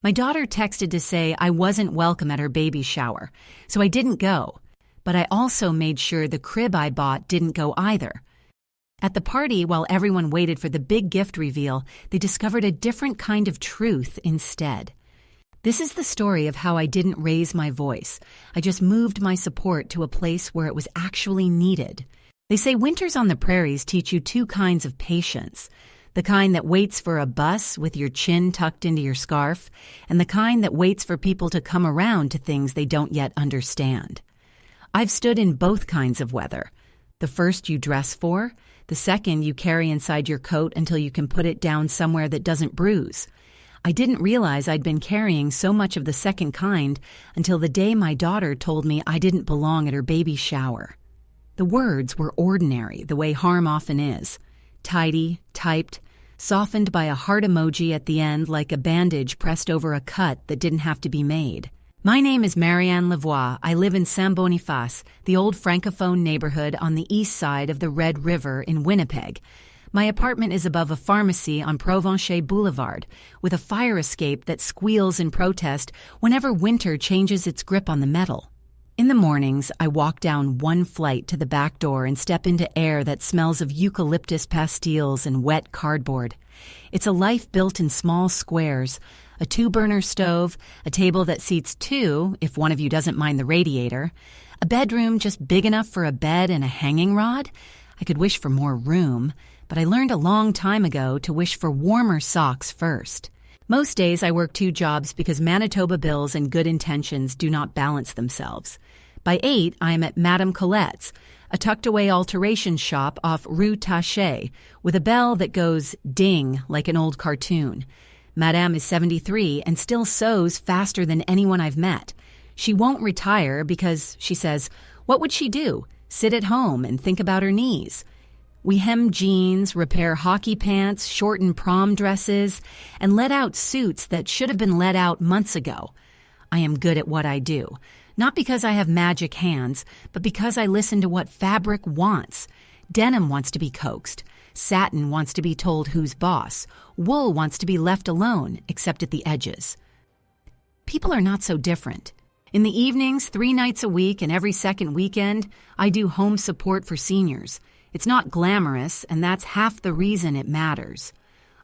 My daughter texted to say I wasn't welcome at her baby shower, so I didn't go. But I also made sure the crib I bought didn't go either. At the party, while everyone waited for the big gift reveal, they discovered a different kind of truth instead. This is the story of how I didn't raise my voice. I just moved my support to a place where it was actually needed. They say winters on the prairies teach you two kinds of patience. The kind that waits for a bus with your chin tucked into your scarf, and the kind that waits for people to come around to things they don't yet understand. I've stood in both kinds of weather. The first you dress for, the second you carry inside your coat until you can put it down somewhere that doesn't bruise. I didn't realize I'd been carrying so much of the second kind until the day my daughter told me I didn't belong at her baby shower. The words were ordinary, the way harm often is. Tidy, typed, softened by a heart emoji at the end like a bandage pressed over a cut that didn't have to be made. My name is Marianne Lavoie. I live in Saint-Boniface, the old Francophone neighborhood on the east side of the Red River in Winnipeg. My apartment is above a pharmacy on Provencher Boulevard, with a fire escape that squeals in protest whenever winter changes its grip on the metal. In the mornings, I walk down one flight to the back door and step into air that smells of eucalyptus pastilles and wet cardboard. It's a life built in small squares, a 2-burner stove, a table that seats 2 if one of you doesn't mind the radiator, a bedroom just big enough for a bed and a hanging rod. I could wish for more room, but I learned a long time ago to wish for warmer socks first. Most days I work 2 jobs because Manitoba bills and good intentions do not balance themselves. By 8, I am at Madame Colette's, a tucked-away alteration shop off Rue Taché, with a bell that goes ding like an old cartoon. Madame is 73 and still sews faster than anyone I've met. She won't retire because, she says, what would she do? Sit at home and think about her knees. We hem jeans, repair hockey pants, shorten prom dresses, and let out suits that should have been let out months ago. I am good at what I do, not because I have magic hands, but because I listen to what fabric wants. Denim wants to be coaxed. Satin wants to be told who's boss. Wool wants to be left alone, except at the edges. People are not so different. In the evenings, 3 nights a week and every second weekend, I do home support for seniors. It's not glamorous, and that's half the reason it matters.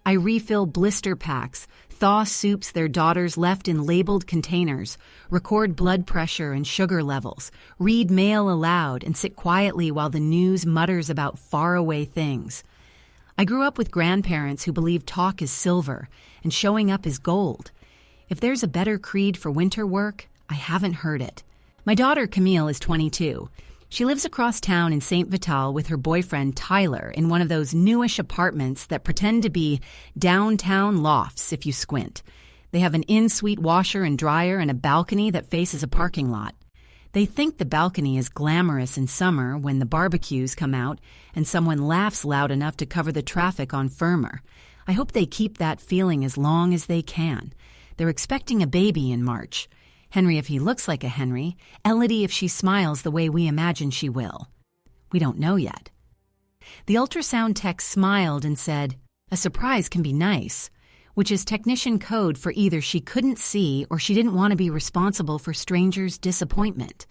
I refill blister packs, thaw soups their daughters left in labeled containers, record blood pressure and sugar levels, read mail aloud, and sit quietly while the news mutters about faraway things. I grew up with grandparents who believe talk is silver and showing up is gold. If there's a better creed for winter work, I haven't heard it. My daughter Camille is 22. She lives across town in St. Vital with her boyfriend Tyler in one of those newish apartments that pretend to be downtown lofts if you squint. They have an in-suite washer and dryer and a balcony that faces a parking lot. They think the balcony is glamorous in summer when the barbecues come out and someone laughs loud enough to cover the traffic on Firmer. I hope they keep that feeling as long as they can. They're expecting a baby in March. Henry if he looks like a Henry, Elodie if she smiles the way we imagine she will. We don't know yet. The ultrasound tech smiled and said, "A surprise can be nice," which is technician code for either she couldn't see or she didn't want to be responsible for strangers' disappointment.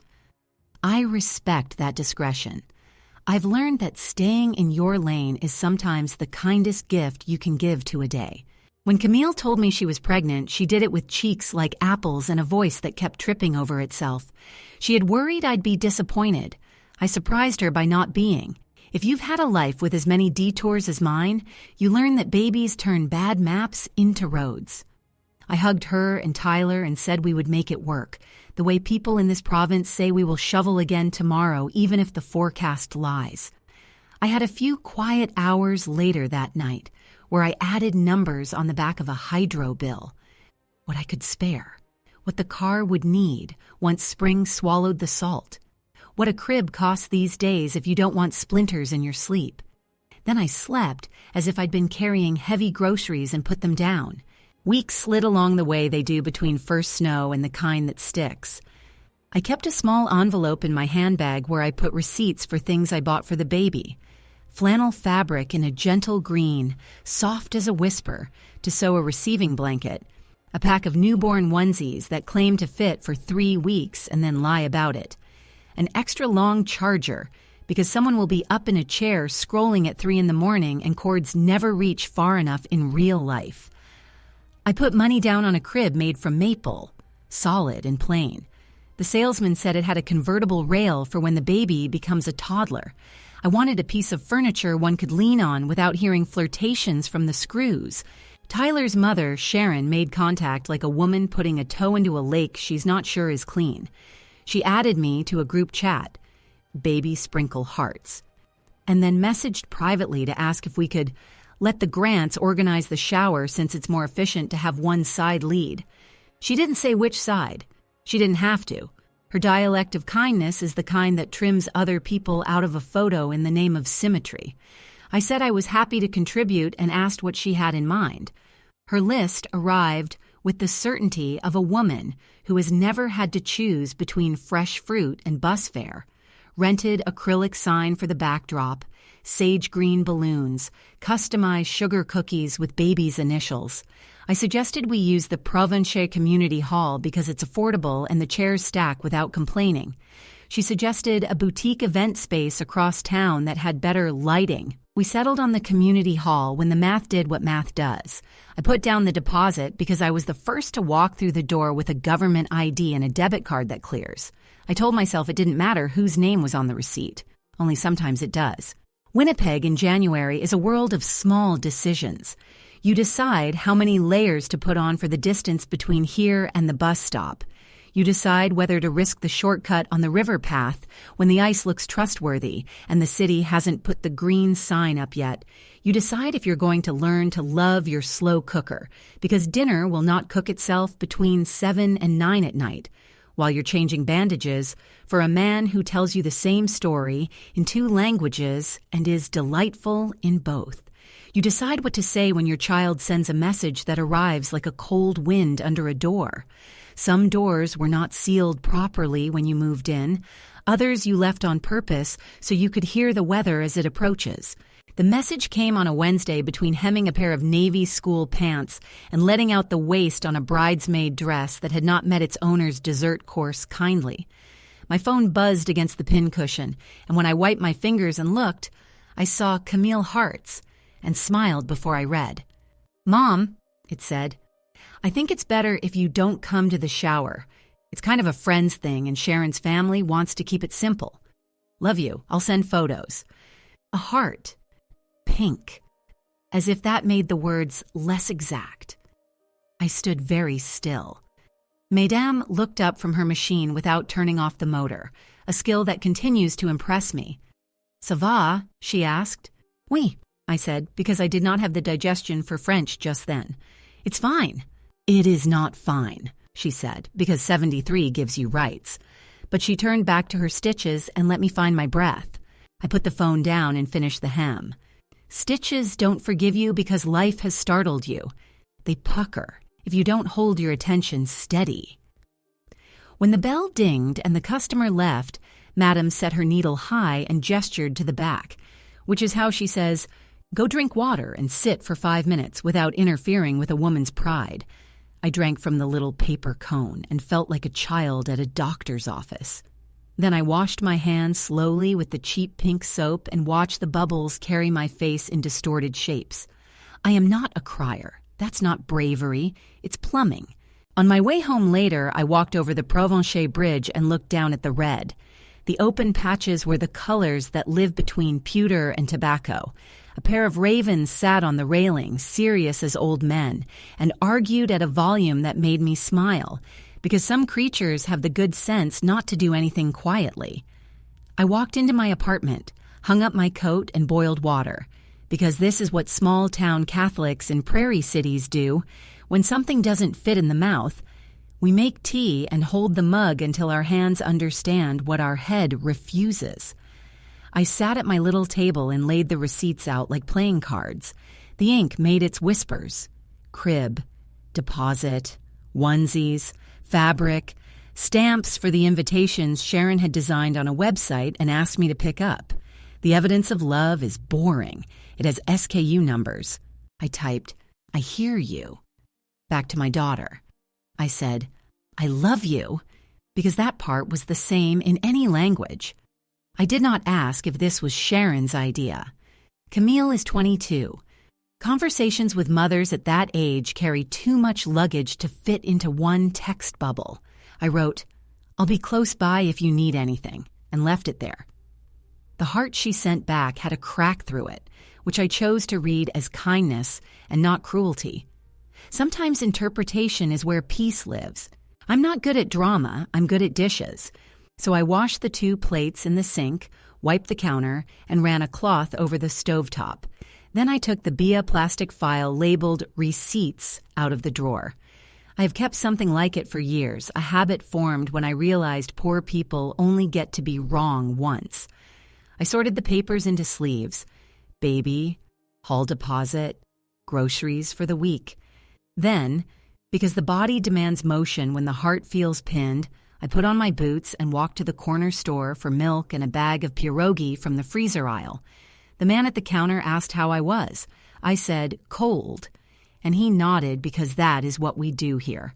I respect that discretion. I've learned that staying in your lane is sometimes the kindest gift you can give to a day. When Camille told me she was pregnant, she did it with cheeks like apples and a voice that kept tripping over itself. She had worried I'd be disappointed. I surprised her by not being. If you've had a life with as many detours as mine, you learn that babies turn bad maps into roads. I hugged her and Tyler and said we would make it work, the way people in this province say we will shovel again tomorrow even if the forecast lies. I had a few quiet hours later that night, where I added numbers on the back of a hydro bill. What I could spare. What the car would need once spring swallowed the salt. What a crib costs these days if you don't want splinters in your sleep. Then I slept as if I'd been carrying heavy groceries and put them down. Weeks slid along the way they do between first snow and the kind that sticks. I kept a small envelope in my handbag where I put receipts for things I bought for the baby. Flannel fabric in a gentle green, soft as a whisper, to sew a receiving blanket, A pack of newborn onesies that claim to fit for 3 weeks and then lie about it. An extra long charger because someone will be up in a chair scrolling at 3 in the morning and cords never reach far enough in real life. I put money down on a crib made from maple, solid and plain. The salesman said it had a convertible rail for when the baby becomes a toddler. I wanted a piece of furniture one could lean on without hearing flirtations from the screws. Tyler's mother, Sharon, made contact like a woman putting a toe into a lake she's not sure is clean. She added me to a group chat, baby sprinkle hearts, and then messaged privately to ask if we could let the Grants organize the shower since it's more efficient to have one side lead. She didn't say which side. She didn't have to. Her dialect of kindness is the kind that trims other people out of a photo in the name of symmetry. I said I was happy to contribute and asked what she had in mind. Her list arrived with the certainty of a woman who has never had to choose between fresh fruit and bus fare, rented acrylic sign for the backdrop, sage green balloons, customized sugar cookies with baby's initials. I suggested we use the Provencher Community Hall because it's affordable and the chairs stack without complaining. She suggested a boutique event space across town that had better lighting. We settled on the community hall when the math did what math does. I put down the deposit because I was the first to walk through the door with a government ID and a debit card that clears. I told myself it didn't matter whose name was on the receipt. Only sometimes it does. Winnipeg in January is a world of small decisions. You decide how many layers to put on for the distance between here and the bus stop. You decide whether to risk the shortcut on the river path when the ice looks trustworthy and the city hasn't put the green sign up yet. You decide if you're going to learn to love your slow cooker because dinner will not cook itself between 7 and 9 at night while you're changing bandages for a man who tells you the same story in 2 languages and is delightful in both. You decide what to say when your child sends a message that arrives like a cold wind under a door. Some doors were not sealed properly when you moved in. Others you left on purpose so you could hear the weather as it approaches. The message came on a Wednesday between hemming a pair of navy school pants and letting out the waist on a bridesmaid dress that had not met its owner's dessert course kindly. My phone buzzed against the pincushion, and when I wiped my fingers and looked, I saw Camille Hearts and smiled before I read. "Mom," it said, "I think it's better if you don't come to the shower. It's kind of a friends thing and Sharon's family wants to keep it simple. Love you. I'll send photos." A heart. Pink. As if that made the words less exact. I stood very still. Mesdames looked up from her machine without turning off the motor, a skill that continues to impress me. "Ça va?" she asked. "Oui," I said, because I did not have the digestion for French just then. "It's fine." "It is not fine," she said, because 73 gives you rights. But she turned back to her stitches and let me find my breath. I put the phone down and finished the hem. Stitches don't forgive you because life has startled you. They pucker if you don't hold your attention steady. When the bell dinged and the customer left, Madame set her needle high and gestured to the back, which is how she says, "Go drink water and sit for 5 minutes without interfering with a woman's pride." I drank from the little paper cone and felt like a child at a doctor's office. Then I washed my hands slowly with the cheap pink soap and watched the bubbles carry my face in distorted shapes. I am not a crier. That's not bravery. It's plumbing. On my way home later, I walked over the Provencher Bridge and looked down at the red. The open patches were the colors that live between pewter and tobacco. A pair of ravens sat on the railing, serious as old men, and argued at a volume that made me smile, because some creatures have the good sense not to do anything quietly. I walked into my apartment, hung up my coat, and boiled water, because this is what small-town Catholics in prairie cities do. When something doesn't fit in the mouth, we make tea and hold the mug until our hands understand what our head refuses. I sat at my little table and laid the receipts out like playing cards. The ink made its whispers. Crib, deposit, onesies, fabric, stamps for the invitations Sharon had designed on a website and asked me to pick up. The evidence of love is boring. It has SKU numbers. I typed, "I hear you." Back to my daughter. I said, "I love you," because that part was the same in any language. I did not ask if this was Sharon's idea. Camille is 22. Conversations with mothers at that age carry too much luggage to fit into one text bubble. I wrote, "I'll be close by if you need anything," and left it there. The heart she sent back had a crack through it, which I chose to read as kindness and not cruelty. Sometimes interpretation is where peace lives. I'm not good at drama, I'm good at dishes. So I washed the 2 plates in the sink, wiped the counter, and ran a cloth over the stovetop. Then I took the Bia plastic file labeled Receipts out of the drawer. I have kept something like it for years, a habit formed when I realized poor people only get to be wrong once. I sorted the papers into sleeves: baby, hall deposit, groceries for the week. Then, because the body demands motion when the heart feels pinned, I put on my boots and walked to the corner store for milk and a bag of pierogi from the freezer aisle. The man at the counter asked how I was. I said, "Cold," and he nodded because that is what we do here.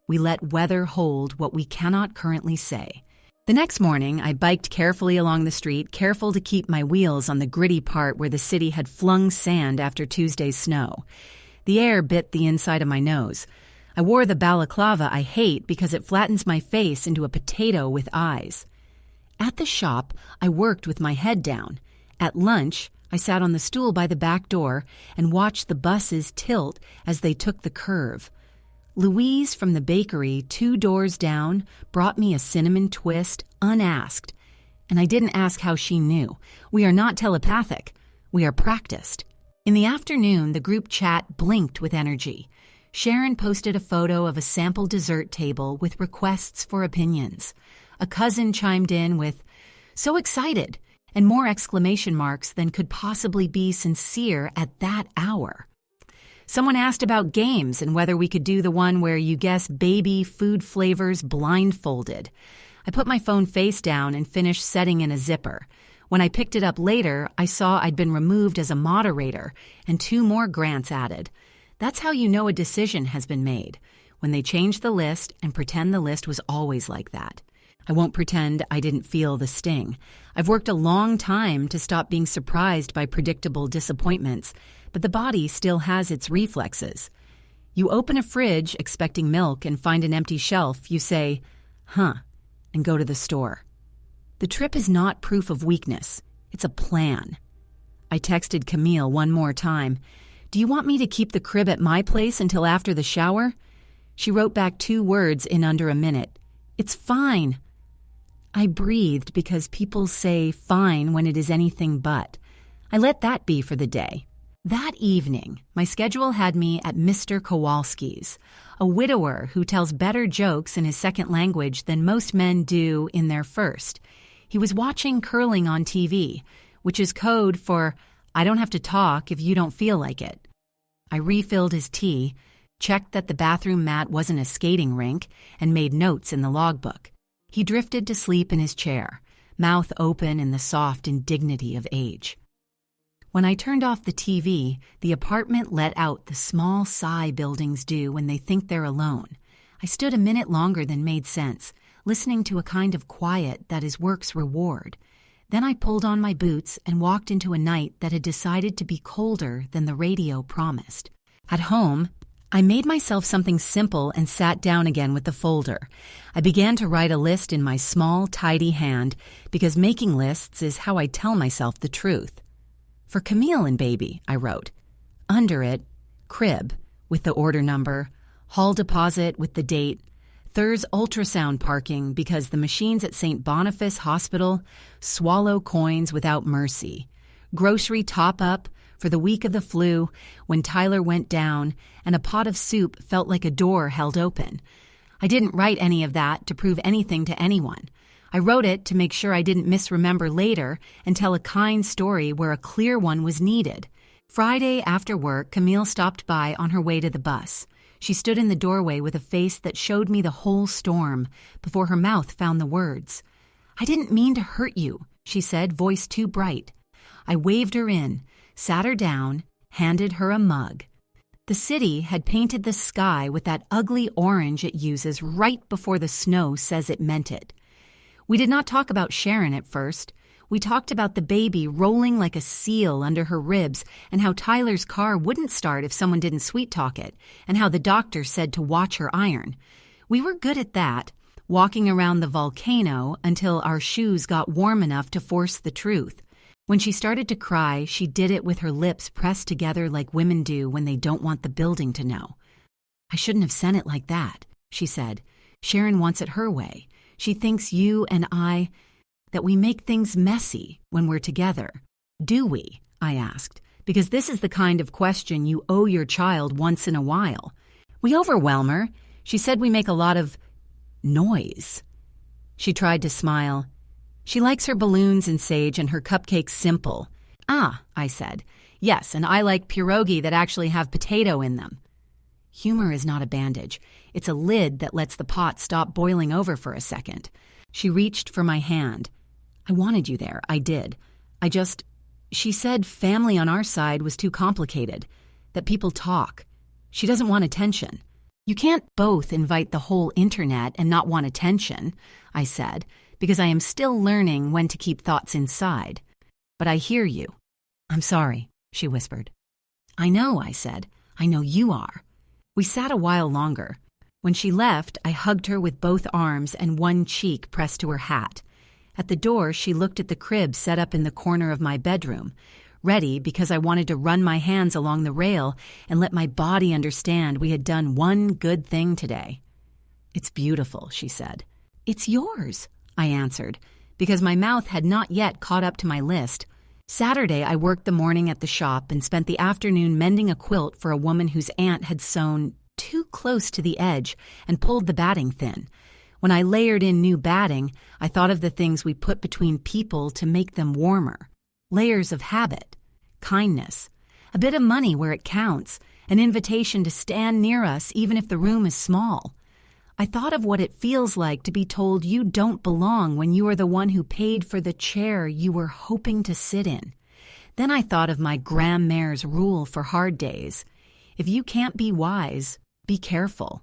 We let weather hold what we cannot currently say. The next morning, I biked carefully along the street, careful to keep my wheels on the gritty part where the city had flung sand after Tuesday's snow. The air bit the inside of my nose. I wore the balaclava I hate because it flattens my face into a potato with eyes. At the shop, I worked with my head down. At lunch, I sat on the stool by the back door and watched the buses tilt as they took the curve. Louise from the bakery 2 doors down brought me a cinnamon twist unasked. And I didn't ask how she knew. We are not telepathic. We are practiced. In the afternoon, the group chat blinked with energy. Sharon posted a photo of a sample dessert table with requests for opinions. A cousin chimed in with, "So excited," and more exclamation marks than could possibly be sincere at that hour. Someone asked about games and whether we could do the one where you guess baby food flavors blindfolded. I put my phone face down and finished setting in a zipper. When I picked it up later, I saw I'd been removed as a moderator and 2 more grants added. That's how you know a decision has been made, when they change the list and pretend the list was always like that. I won't pretend I didn't feel the sting. I've worked a long time to stop being surprised by predictable disappointments, but the body still has its reflexes. You open a fridge expecting milk and find an empty shelf, you say, "Huh," and go to the store. The trip is not proof of weakness. It's a plan. I texted Camille one more time. "Do you want me to keep the crib at my place until after the shower?" She wrote back 2 words in under a minute. "It's fine." I breathed because people say fine when it is anything but. I let that be for the day. That evening, my schedule had me at Mr. Kowalski's, a widower who tells better jokes in his second language than most men do in their first. He was watching curling on TV, which is code for, "I don't have to talk if you don't feel like it." I refilled his tea, checked that the bathroom mat wasn't a skating rink, and made notes in the logbook. He drifted to sleep in his chair, mouth open in the soft indignity of age. When I turned off the TV, the apartment let out the small sigh buildings do when they think they're alone. I stood a minute longer than made sense, listening to a kind of quiet that is work's reward. Then I pulled on my boots and walked into a night that had decided to be colder than the radio promised. At home, I made myself something simple and sat down again with the folder. I began to write a list in my small, tidy hand because making lists is how I tell myself the truth. For Camille and baby, I wrote. Under it, crib with the order number, hall deposit with the date, Thurs ultrasound parking because the machines at St. Boniface Hospital swallow coins without mercy, grocery top-up for the week of the flu when Tyler went down and a pot of soup felt like a door held open. I didn't write any of that to prove anything to anyone. I wrote it to make sure I didn't misremember later and tell a kind story where a clear one was needed. Friday after work, Camille stopped by on her way to the bus. She stood in the doorway with a face that showed me the whole storm before her mouth found the words. "I didn't mean to hurt you," she said, voice too bright. I waved her in, sat her down, handed her a mug. The city had painted the sky with that ugly orange it uses right before the snow says it meant it. We did not talk about Sharon at first. We talked about the baby rolling like a seal under her ribs and how Tyler's car wouldn't start if someone didn't sweet-talk it, and how the doctor said to watch her iron. We were good at that, walking around the volcano until our shoes got warm enough to force the truth. When she started to cry, she did it with her lips pressed together like women do when they don't want the building to know. "I shouldn't have sent it like that," she said. "Sharon wants it her way. She thinks you and I, that we make things messy when we're together. Do we?" I asked, because this is the kind of question you owe your child once in a while. "We overwhelm her. She said we make a lot of noise." She tried to smile. "She likes her balloons and sage and her cupcakes simple." "Ah," I said. "Yes, and I like pierogi that actually have potato in them." Humor is not a bandage. It's a lid that lets the pot stop boiling over for a second. She reached for my hand. "I wanted you there. I did. She said family on our side was too complicated, that people talk. She doesn't want attention." "You can't both invite the whole internet and not want attention," I said, because I am still learning when to keep thoughts inside. "But I hear you." "I'm sorry," she whispered. "I know," I said. "I know you are." We sat a while longer. When she left, I hugged her with both arms and one cheek pressed to her hat. At the door, she looked at the crib set up in the corner of my bedroom, ready because I wanted to run my hands along the rail and let my body understand we had done one good thing today. "It's beautiful," she said. "It's yours," I answered, because my mouth had not yet caught up to my list. Saturday, I worked the morning at the shop and spent the afternoon mending a quilt for a woman whose aunt had sewn too close to the edge and pulled the batting thin. When I layered in new batting, I thought of the things we put between people to make them warmer. Layers of habit, kindness, a bit of money where it counts, an invitation to stand near us even if the room is small. I thought of what it feels like to be told you don't belong when you are the one who paid for the chair you were hoping to sit in. Then I thought of my grandma's rule for hard days. If you can't be wise, be careful.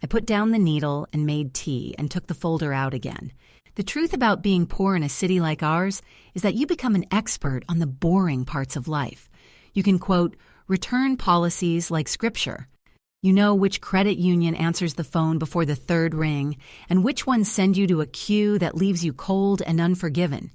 I put down the needle and made tea and took the folder out again. The truth about being poor in a city like ours is that you become an expert on the boring parts of life. You can quote return policies like scripture. You know which credit union answers the phone before the third ring, and which ones send you to a queue that leaves you cold and unforgiven.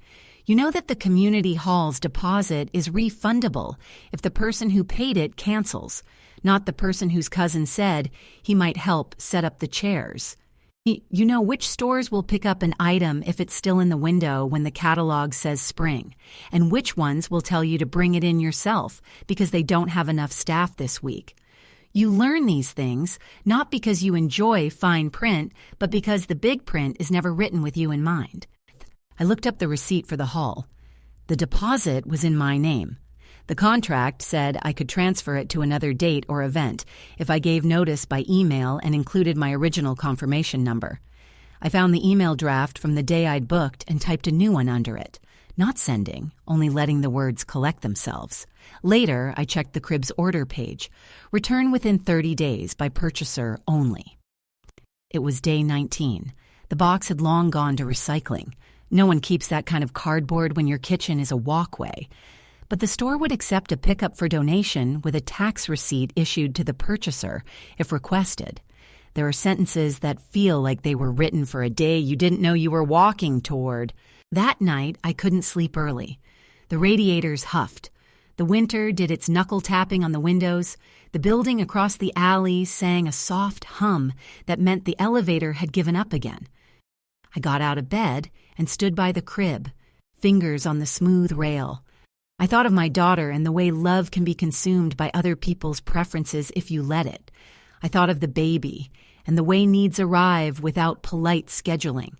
You know that the community hall's deposit is refundable if the person who paid it cancels, not the person whose cousin said he might help set up the chairs. You know which stores will pick up an item if it's still in the window when the catalog says spring, and which ones will tell you to bring it in yourself because they don't have enough staff this week. You learn these things not because you enjoy fine print, but because the big print is never written with you in mind. I looked up the receipt for the hall. The deposit was in my name. The contract said I could transfer it to another date or event if I gave notice by email and included my original confirmation number. I found the email draft from the day I'd booked and typed a new one under it. Not sending, only letting the words collect themselves. Later, I checked the crib's order page. Return within 30 days by purchaser only. It was day 19. The box had long gone to recycling. No one keeps that kind of cardboard when your kitchen is a walkway. But the store would accept a pickup for donation with a tax receipt issued to the purchaser if requested. There are sentences that feel like they were written for a day you didn't know you were walking toward. That night, I couldn't sleep early. The radiators huffed. The winter did its knuckle-tapping on the windows. The building across the alley sang a soft hum that meant the elevator had given up again. I got out of bed and stood by the crib, fingers on the smooth rail. I thought of my daughter and the way love can be consumed by other people's preferences if you let it. I thought of the baby and the way needs arrive without polite scheduling.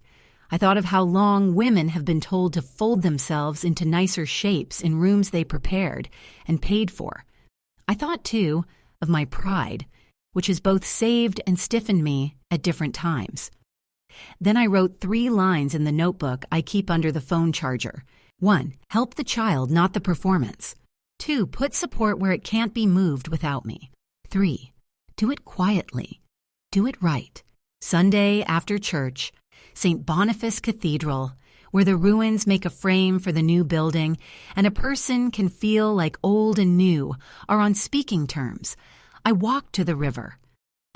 I thought of how long women have been told to fold themselves into nicer shapes in rooms they prepared and paid for. I thought, too, of my pride, which has both saved and stiffened me at different times. Then I wrote 3 lines in the notebook I keep under the phone charger. 1. Help the child, not the performance. 2. Put support where it can't be moved without me. 3. Do it quietly. Do it right. Sunday after church, St. Boniface Cathedral, where the ruins make a frame for the new building and a person can feel like old and new are on speaking terms. I walked to the river.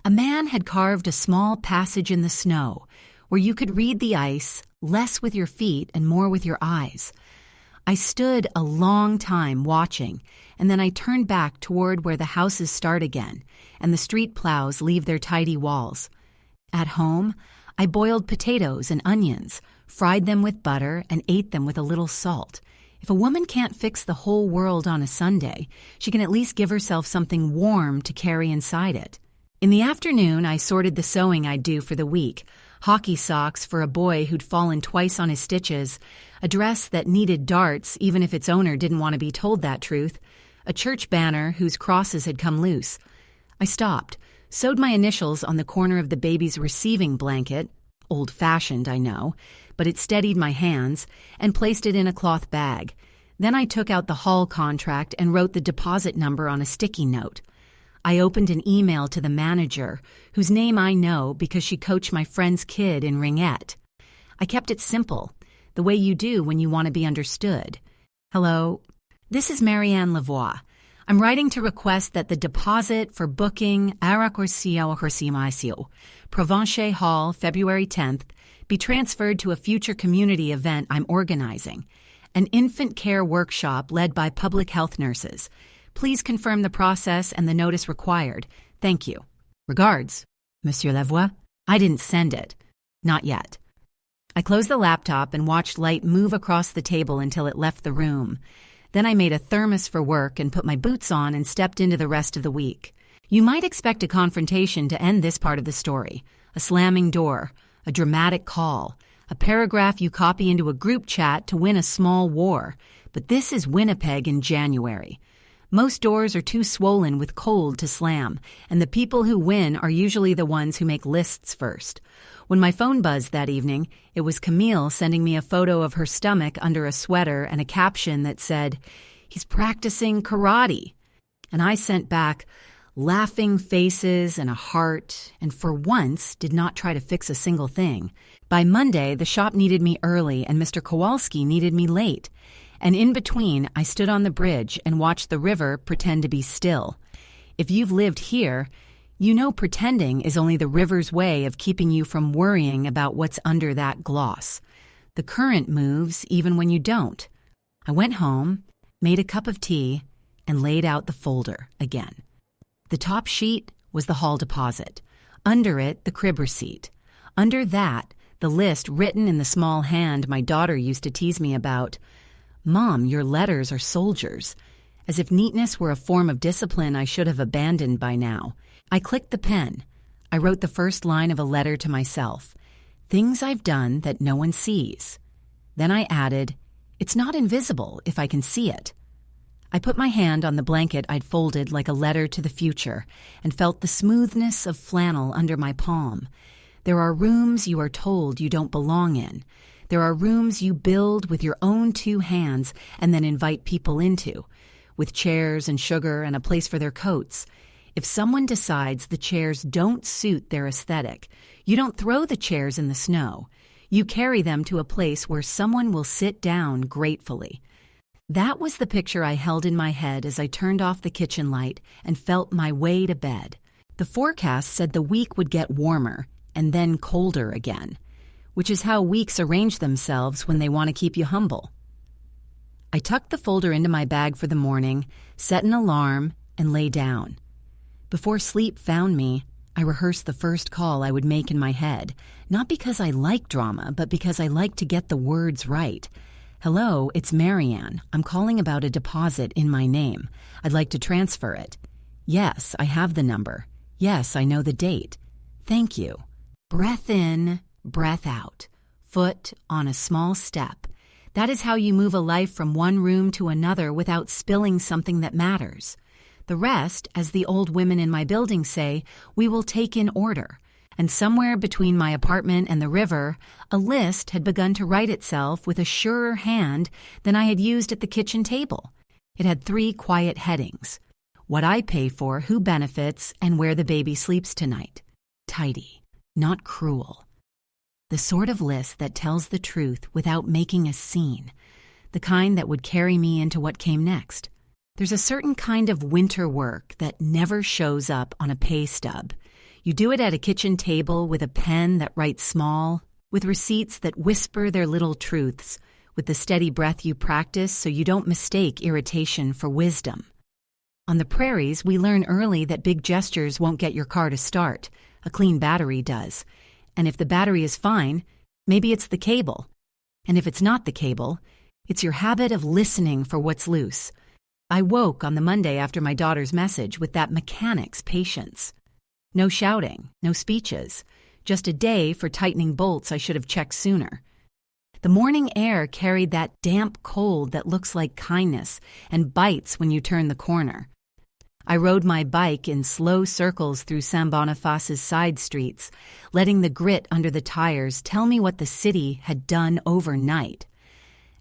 A man had carved a small passage in the snow where you could read the ice, less with your feet and more with your eyes. I stood a long time watching, and then I turned back toward where the houses start again and the street plows leave their tidy walls. At home, I boiled potatoes and onions, fried them with butter, and ate them with a little salt. If a woman can't fix the whole world on a Sunday, she can at least give herself something warm to carry inside it. In the afternoon, I sorted the sewing I'd do for the week. Hockey socks for a boy who'd fallen twice on his stitches, a dress that needed darts even if its owner didn't want to be told that truth, a church banner whose crosses had come loose. I stopped, sewed my initials on the corner of the baby's receiving blanket, old-fashioned, I know, but it steadied my hands, and placed it in a cloth bag. Then I took out the hall contract and wrote the deposit number on a sticky note. I opened an email to the manager, whose name I know because she coached my friend's kid in ringette. I kept it simple, the way you do when you want to be understood. Hello, this is Marianne Lavoie. I'm writing to request that the deposit for booking Aracorcio Provence Hall, February 10th, be transferred to a future community event I'm organizing, an infant care workshop led by public health nurses. Please confirm the process and the notice required. Thank you. Regards, Monsieur Lavoie. I didn't send it. Not yet. I closed the laptop and watched light move across the table until it left the room. Then I made a thermos for work and put my boots on and stepped into the rest of the week. You might expect a confrontation to end this part of the story. A slamming door, a dramatic call, a paragraph you copy into a group chat to win a small war. But this is Winnipeg in January. Most doors are too swollen with cold to slam, and the people who win are usually the ones who make lists first. When my phone buzzed that evening, it was Camille sending me a photo of her stomach under a sweater and a caption that said, "He's practicing karate." And I sent back laughing faces and a heart, and for once did not try to fix a single thing. By Monday, the shop needed me early and Mr. Kowalski needed me late. And in between, I stood on the bridge and watched the river pretend to be still. If you've lived here, you know pretending is only the river's way of keeping you from worrying about what's under that gloss. The current moves even when you don't. I went home, made a cup of tea, and laid out the folder again. The top sheet was the hall deposit. Under it, the crib receipt. Under that, the list written in the small hand my daughter used to tease me about. "Mom, your letters are soldiers." As if neatness were a form of discipline I should have abandoned by now. I clicked the pen. I wrote the first line of a letter to myself. Things I've done that no one sees. Then I added, it's not invisible if I can see it. I put my hand on the blanket I'd folded like a letter to the future and felt the smoothness of flannel under my palm. There are rooms you are told you don't belong in. There are rooms you build with your own 2 hands and then invite people into, with chairs and sugar and a place for their coats. If someone decides the chairs don't suit their aesthetic, you don't throw the chairs in the snow. You carry them to a place where someone will sit down gratefully. That was the picture I held in my head as I turned off the kitchen light and felt my way to bed. The forecast said the week would get warmer and then colder again, which is how weeks arrange themselves when they want to keep you humble. I tucked the folder into my bag for the morning, set an alarm, and lay down. Before sleep found me, I rehearsed the first call I would make in my head, not because I like drama, but because I like to get the words right. "Hello, it's Marianne. I'm calling about a deposit in my name. I'd like to transfer it." "Yes, I have the number." "Yes, I know the date." "Thank you." Breath in, breath out. Foot on a small step. That is how you move a life from one room to another without spilling something that matters. The rest, as the old women in my building say, we will take in order. And somewhere between my apartment and the river, a list had begun to write itself with a surer hand than I had used at the kitchen table. It had 3 quiet headings: what I pay for, who benefits, and where the baby sleeps tonight. Tidy, not cruel. The sort of list that tells the truth without making a scene. The kind that would carry me into what came next. There's a certain kind of winter work that never shows up on a pay stub. You do it at a kitchen table with a pen that writes small, with receipts that whisper their little truths, with the steady breath you practice so you don't mistake irritation for wisdom. On the prairies, we learn early that big gestures won't get your car to start. A clean battery does. And if the battery is fine, maybe it's the cable. And if it's not the cable, it's your habit of listening for what's loose. I woke on the Monday after my daughter's message with that mechanic's patience. No shouting, no speeches, just a day for tightening bolts I should have checked sooner. The morning air carried that damp cold that looks like kindness and bites when you turn the corner. I rode my bike in slow circles through San Boniface's side streets, letting the grit under the tires tell me what the city had done overnight.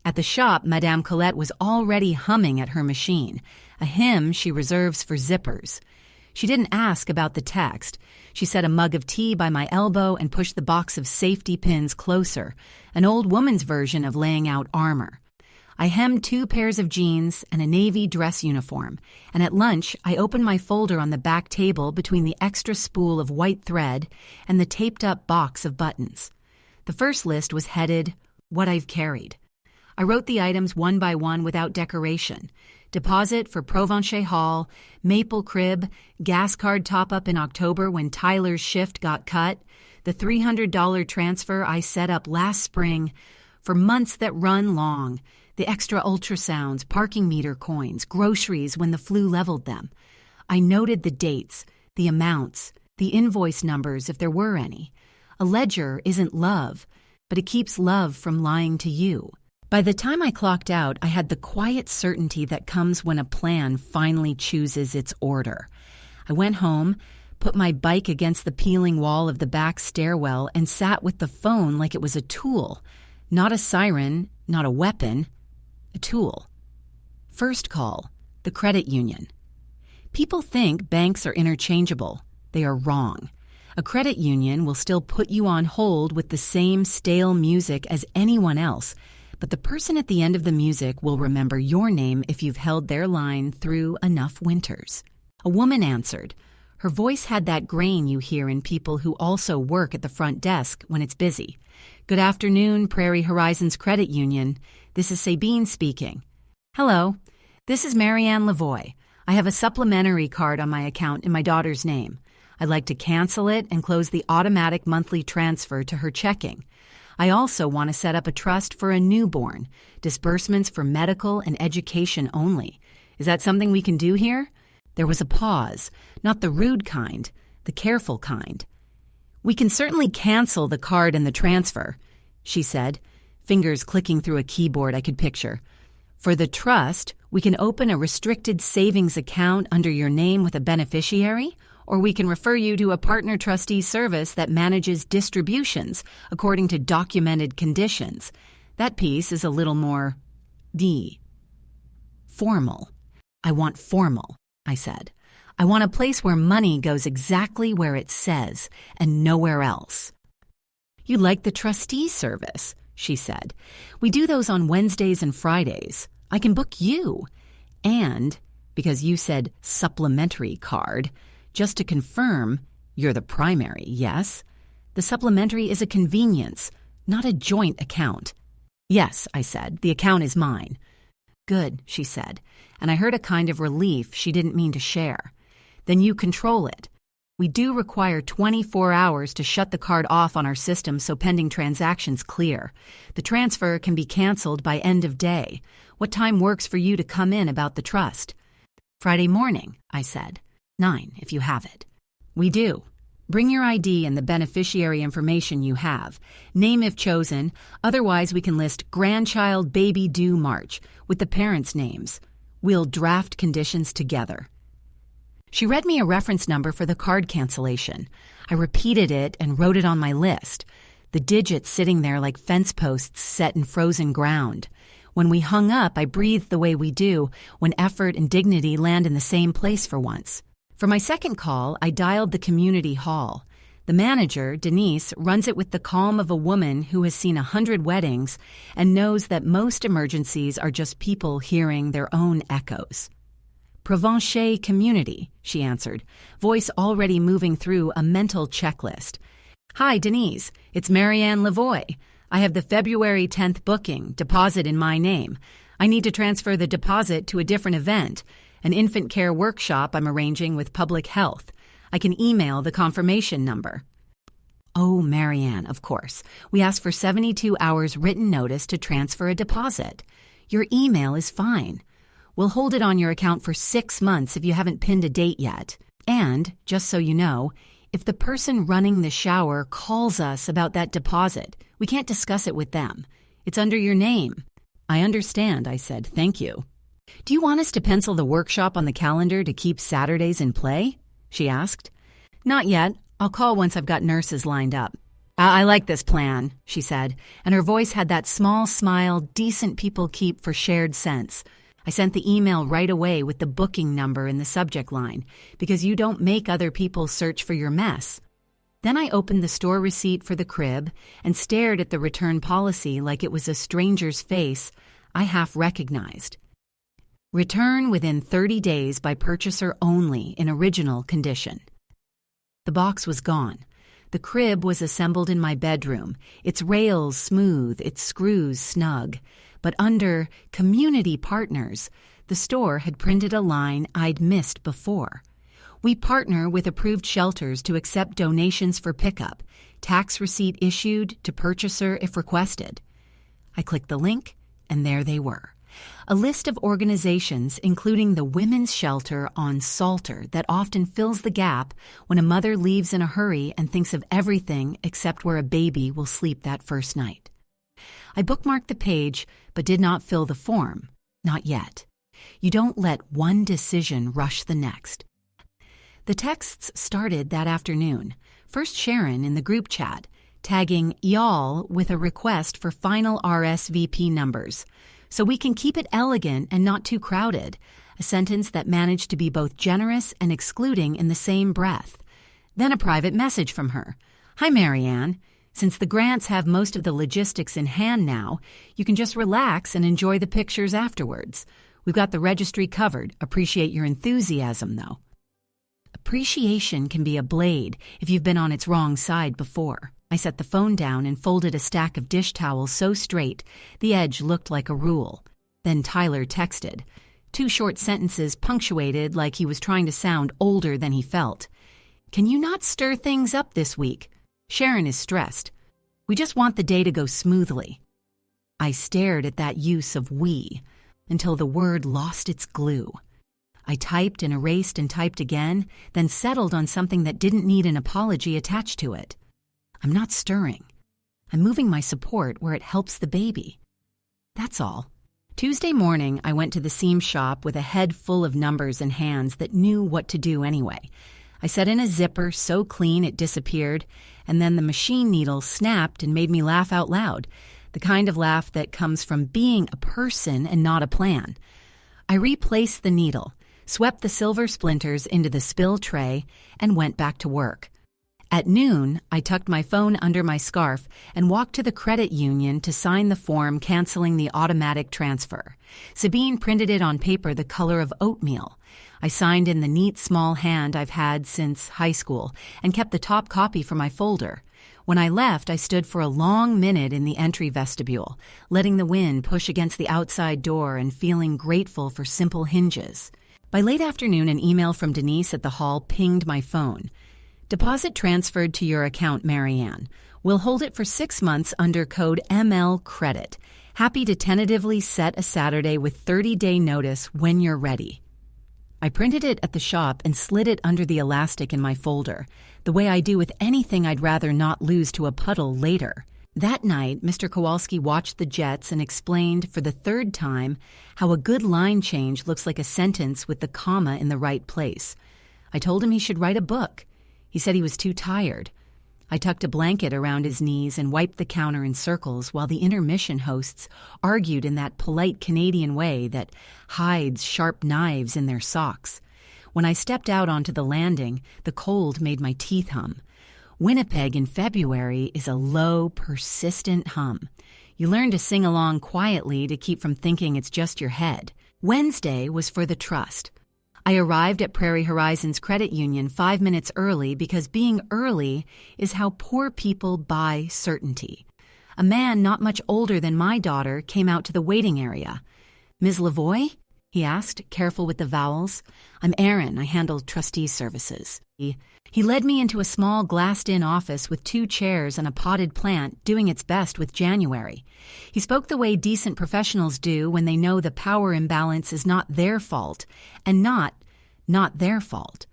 At the shop, Madame Colette was already humming at her machine, a hymn she reserves for zippers. She didn't ask about the text. She set a mug of tea by my elbow and pushed the box of safety pins closer, an old woman's version of laying out armor. I hemmed 2 pairs of jeans and a navy dress uniform, and at lunch I opened my folder on the back table between the extra spool of white thread and the taped-up box of buttons. The first list was headed, What I've Carried. I wrote the items one by one without decoration. Deposit for Provencher Hall, maple crib, gas card top-up in October when Tyler's shift got cut, the $300 transfer I set up last spring, for months that run long, the extra ultrasounds, parking meter coins, groceries when the flu leveled them. I noted the dates, the amounts, the invoice numbers if there were any. A ledger isn't love, but it keeps love from lying to you. By the time I clocked out, I had the quiet certainty that comes when a plan finally chooses its order. I went home, put my bike against the peeling wall of the back stairwell, and sat with the phone like it was a tool. Not a siren, not a weapon, a tool. First call, the credit union. People think banks are interchangeable. They are wrong. A credit union will still put you on hold with the same stale music as anyone else, but the person at the end of the music will remember your name if you've held their line through enough winters. A woman answered. Her voice had that grain you hear in people who also work at the front desk when it's busy. Good afternoon, Prairie Horizons Credit Union. This is Sabine speaking. Hello, this is Marianne Lavoie. I have a supplementary card on my account in my daughter's name. I'd like to cancel it and close the automatic monthly transfer to her checking. I also want to set up a trust for a newborn, disbursements for medical and education only. Is that something we can do here? There was a pause, not the rude kind, the careful kind. We can certainly cancel the card and the transfer, she said, fingers clicking through a keyboard I could picture. For the trust, we can open a restricted savings account under your name with a beneficiary, or we can refer you to a partner trustee service that manages distributions according to documented conditions. That piece is a little more formal. I want formal, I said. I want a place where money goes exactly where it says and nowhere else. You like the trustee service, she said. We do those on Wednesdays and Fridays. I can book you. And, because you said supplementary card, just to confirm, you're the primary, yes? The supplementary is a convenience, not a joint account. Yes, I said, the account is mine. Good, she said, and I heard a kind of relief she didn't mean to share. Then you control it. We do require 24 hours to shut the card off on our system so pending transactions clear. The transfer can be canceled by end of day. What time works for you to come in about the trust? Friday morning, I said. 9, if you have it. We do. Bring your ID and the beneficiary information you have. Name if chosen. Otherwise, we can list grandchild baby due March with the parents' names. We'll draft conditions together. She read me a reference number for the card cancellation. I repeated it and wrote it on my list. The digits sitting there like fence posts set in frozen ground. When we hung up, I breathed the way we do when effort and dignity land in the same place for once. For my second call, I dialed the community hall. The manager, Denise, runs it with the calm of a woman who has seen 100 weddings and knows that most emergencies are just people hearing their own echoes. Provencher community, she answered, voice already moving through a mental checklist. Hi, Denise. It's Marianne Lavoie. I have the February 10th booking, deposit in my name. I need to transfer the deposit to a different event, an infant care workshop I'm arranging with public health. I can email the confirmation number. Oh, Marianne, of course. We asked for 72 hours written notice to transfer a deposit. Your email is fine. We'll hold it on your account for 6 months if you haven't pinned a date yet. And, just so you know, if the person running the shower calls us about that deposit, we can't discuss it with them. It's under your name. I understand, I said. Thank you. Do you want us to pencil the workshop on the calendar to keep Saturdays in play? She asked. Not yet. I'll call once I've got nurses lined up. I like this plan, she said, and her voice had that small smile decent people keep for shared sense. I sent the email right away with the booking number in the subject line, because you don't make other people search for your mess. Then I opened the store receipt for the crib and stared at the return policy like it was a stranger's face I half recognized. Return within 30 days by purchaser only in original condition. The box was gone. The crib was assembled in my bedroom, its rails smooth, its screws snug. But under Community Partners, the store had printed a line I'd missed before. We partner with approved shelters to accept donations for pickup, tax receipt issued to purchaser if requested. I clicked the link, and there they were. A list of organizations, including the women's shelter on Salter that often fills the gap when a mother leaves in a hurry and thinks of everything except where a baby will sleep that first night. I bookmarked the page, but did not fill the form. Not yet. You don't let one decision rush the next. The texts started that afternoon. First Sharon in the group chat, tagging y'all with a request for final RSVP numbers, so we can keep it elegant and not too crowded, a sentence that managed to be both generous and excluding in the same breath. Then a private message from her. Hi, Marianne. Since the grants have most of the logistics in hand now, you can just relax and enjoy the pictures afterwards. We've got the registry covered. Appreciate your enthusiasm, though. Appreciation can be a blade if you've been on its wrong side before. I set the phone down and folded a stack of dish towels so straight the edge looked like a rule. Then Tyler texted. 2 short sentences punctuated like he was trying to sound older than he felt. Can you not stir things up this week? Sharon is stressed. We just want the day to go smoothly. I stared at that use of we until the word lost its glue. I typed and erased and typed again, then settled on something that didn't need an apology attached to it. I'm not stirring. I'm moving my support where it helps the baby. That's all. Tuesday morning, I went to the seam shop with a head full of numbers and hands that knew what to do anyway. I set in a zipper so clean it disappeared, and then the machine needle snapped and made me laugh out loud, the kind of laugh that comes from being a person and not a plan. I replaced the needle, swept the silver splinters into the spill tray, and went back to work. At noon, I tucked my phone under my scarf and walked to the credit union to sign the form canceling the automatic transfer. Sabine printed it on paper the color of oatmeal. I signed in the neat small hand I've had since high school and kept the top copy for my folder. When I left, I stood for a long minute in the entry vestibule, letting the wind push against the outside door and feeling grateful for simple hinges. By late afternoon, an email from Denise at the hall pinged my phone. Deposit transferred to your account, Marianne. We'll hold it for 6 months under code ML Credit. Happy to tentatively set a Saturday with 30-day notice when you're ready. I printed it at the shop and slid it under the elastic in my folder, the way I do with anything I'd rather not lose to a puddle later. That night, Mr. Kowalski watched the Jets and explained for the 3rd time how a good line change looks like a sentence with the comma in the right place. I told him he should write a book. He said he was too tired. I tucked a blanket around his knees and wiped the counter in circles while the intermission hosts argued in that polite Canadian way that hides sharp knives in their socks. When I stepped out onto the landing, the cold made my teeth hum. Winnipeg in February is a low, persistent hum. You learn to sing along quietly to keep from thinking it's just your head. Wednesday was for the trust. I arrived at Prairie Horizons Credit Union 5 minutes early because being early is how poor people buy certainty. A man not much older than my daughter came out to the waiting area. "Ms. Lavoie?" he asked, careful with the vowels. "I'm Aaron. I handle trustee services." He led me into a small glassed-in office with 2 chairs and a potted plant doing its best with January. He spoke the way decent professionals do when they know the power imbalance is not their fault and not their fault.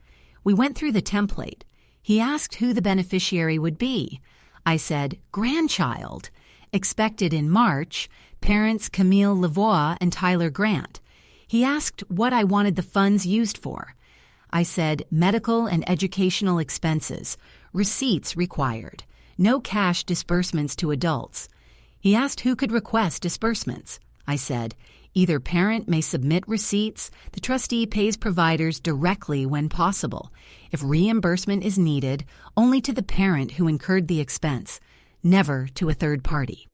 We went through the template. He asked who the beneficiary would be. I said, "Grandchild." Expected in March, parents Camille Lavoie and Tyler Grant. He asked what I wanted the funds used for. I said, "Medical and educational expenses. Receipts required. No cash disbursements to adults." He asked who could request disbursements. I said, "Either parent may submit receipts. The trustee pays providers directly when possible. If reimbursement is needed, only to the parent who incurred the expense, never to a third party."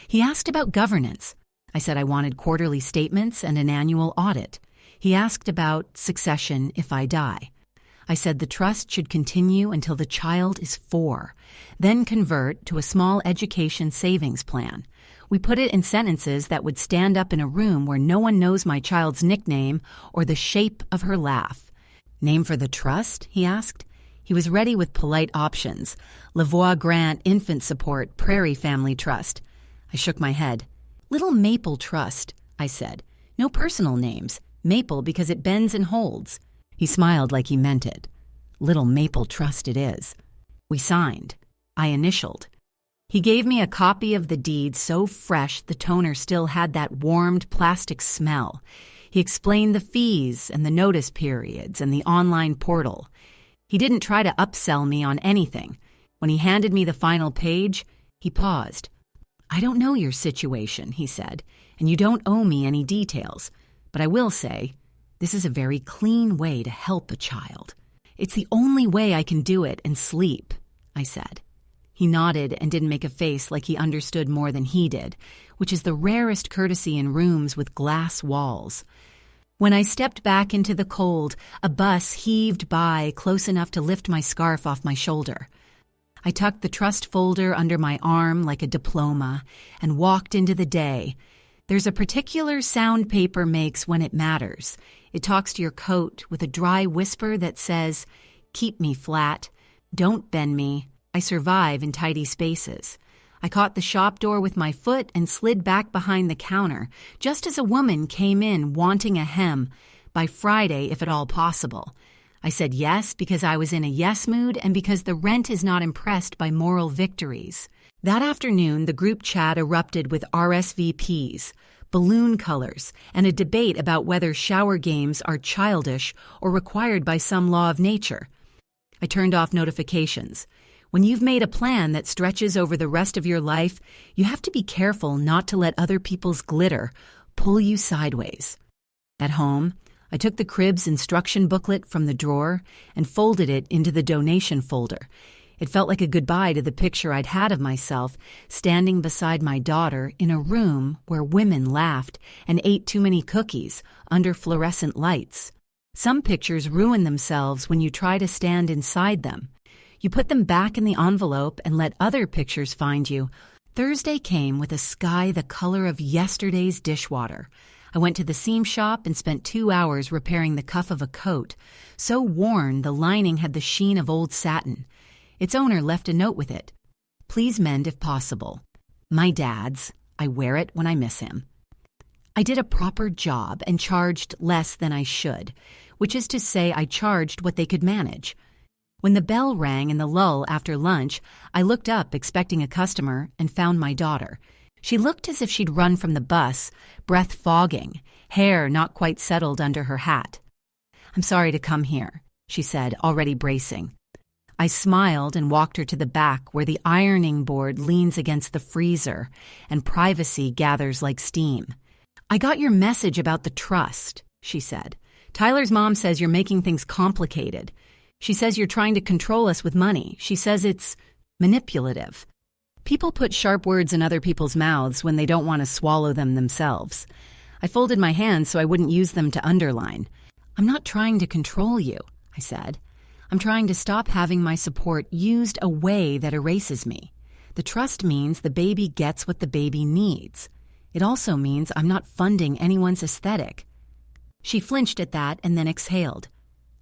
He asked about governance. I said I wanted quarterly statements and an annual audit. He asked about succession if I die. I said the trust should continue until the child is 4, then convert to a small education savings plan. We put it in sentences that would stand up in a room where no one knows my child's nickname or the shape of her laugh. "Name for the trust?" he asked. He was ready with polite options. Lavoie Grant Infant Support Prairie Family Trust. I shook my head. "Little Maple Trust," I said. "No personal names. Maple because it bends and holds." He smiled like he meant it. "Little Maple Trust it is." We signed. I initialed. He gave me a copy of the deed so fresh the toner still had that warmed plastic smell. He explained the fees and the notice periods and the online portal. He didn't try to upsell me on anything. When he handed me the final page, he paused. "I don't know your situation," he said, "and you don't owe me any details. But I will say, this is a very clean way to help a child." "It's the only way I can do it and sleep," I said. He nodded and didn't make a face like he understood more than he did, which is the rarest courtesy in rooms with glass walls. When I stepped back into the cold, a bus heaved by close enough to lift my scarf off my shoulder. I tucked the trust folder under my arm like a diploma and walked into the day. There's a particular sound paper makes when it matters. It talks to your coat with a dry whisper that says, "Keep me flat. Don't bend me. I survive in tidy spaces." I caught the shop door with my foot and slid back behind the counter, just as a woman came in wanting a hem, by Friday if at all possible. I said yes because I was in a yes mood and because the rent is not impressed by moral victories. That afternoon, the group chat erupted with RSVPs, balloon colors, and a debate about whether shower games are childish or required by some law of nature. I turned off notifications. When you've made a plan that stretches over the rest of your life, you have to be careful not to let other people's glitter pull you sideways. At home, I took the crib's instruction booklet from the drawer and folded it into the donation folder. It felt like a goodbye to the picture I'd had of myself standing beside my daughter in a room where women laughed and ate too many cookies under fluorescent lights. Some pictures ruin themselves when you try to stand inside them. You put them back in the envelope and let other pictures find you. Thursday came with a sky the color of yesterday's dishwater. I went to the seam shop and spent 2 hours repairing the cuff of a coat, so worn the lining had the sheen of old satin. Its owner left a note with it. "Please mend if possible. My dad's. I wear it when I miss him." I did a proper job and charged less than I should, which is to say I charged what they could manage. When the bell rang in the lull after lunch, I looked up expecting a customer and found my daughter. She looked as if she'd run from the bus, breath fogging, hair not quite settled under her hat. "I'm sorry to come here," she said, already bracing. I smiled and walked her to the back where the ironing board leans against the freezer and privacy gathers like steam. "I got your message about the trust," she said. "Tyler's mom says you're making things complicated. She says you're trying to control us with money. She says it's manipulative." People put sharp words in other people's mouths when they don't want to swallow them themselves. I folded my hands so I wouldn't use them to underline. "I'm not trying to control you," I said. "I'm trying to stop having my support used a way that erases me. The trust means the baby gets what the baby needs. It also means I'm not funding anyone's aesthetic." She flinched at that and then exhaled.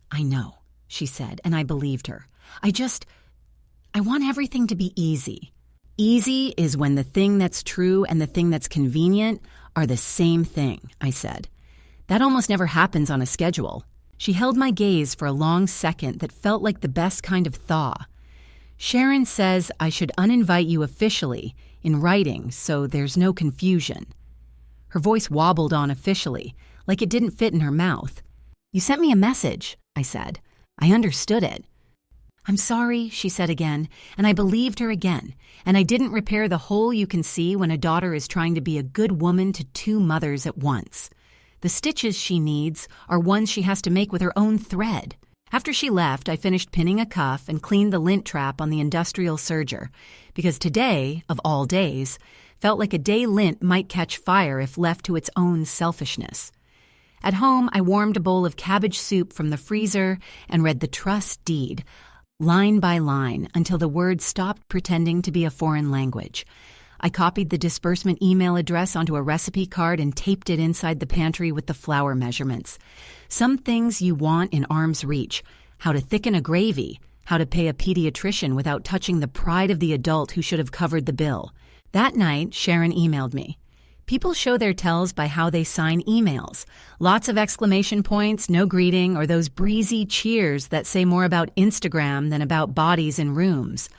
"I know," she said, and I believed her. I want everything to be easy. Easy is when the thing that's true and the thing that's convenient are the same thing," I said. "That almost never happens on a schedule." She held my gaze for a long second that felt like the best kind of thaw. "Sharon says I should uninvite you officially, in writing, so there's no confusion." Her voice wobbled on officially, like it didn't fit in her mouth. "You sent me a message," I said. "I understood it." "I'm sorry," she said again, and I believed her again, and I didn't repair the hole you can see when a daughter is trying to be a good woman to two mothers at once. The stitches she needs are ones she has to make with her own thread. After she left, I finished pinning a cuff and cleaned the lint trap on the industrial serger, because today, of all days, felt like a day lint might catch fire if left to its own selfishness. At home, I warmed a bowl of cabbage soup from the freezer and read the trust deed, line by line, until the words stopped pretending to be a foreign language. I copied the disbursement email address onto a recipe card and taped it inside the pantry with the flour measurements. Some things you want in arm's reach: how to thicken a gravy, how to pay a pediatrician without touching the pride of the adult who should have covered the bill. That night, Sharon emailed me. People show their tells by how they sign emails. Lots of exclamation points, no greeting, or those breezy cheers that say more about Instagram than about bodies in rooms.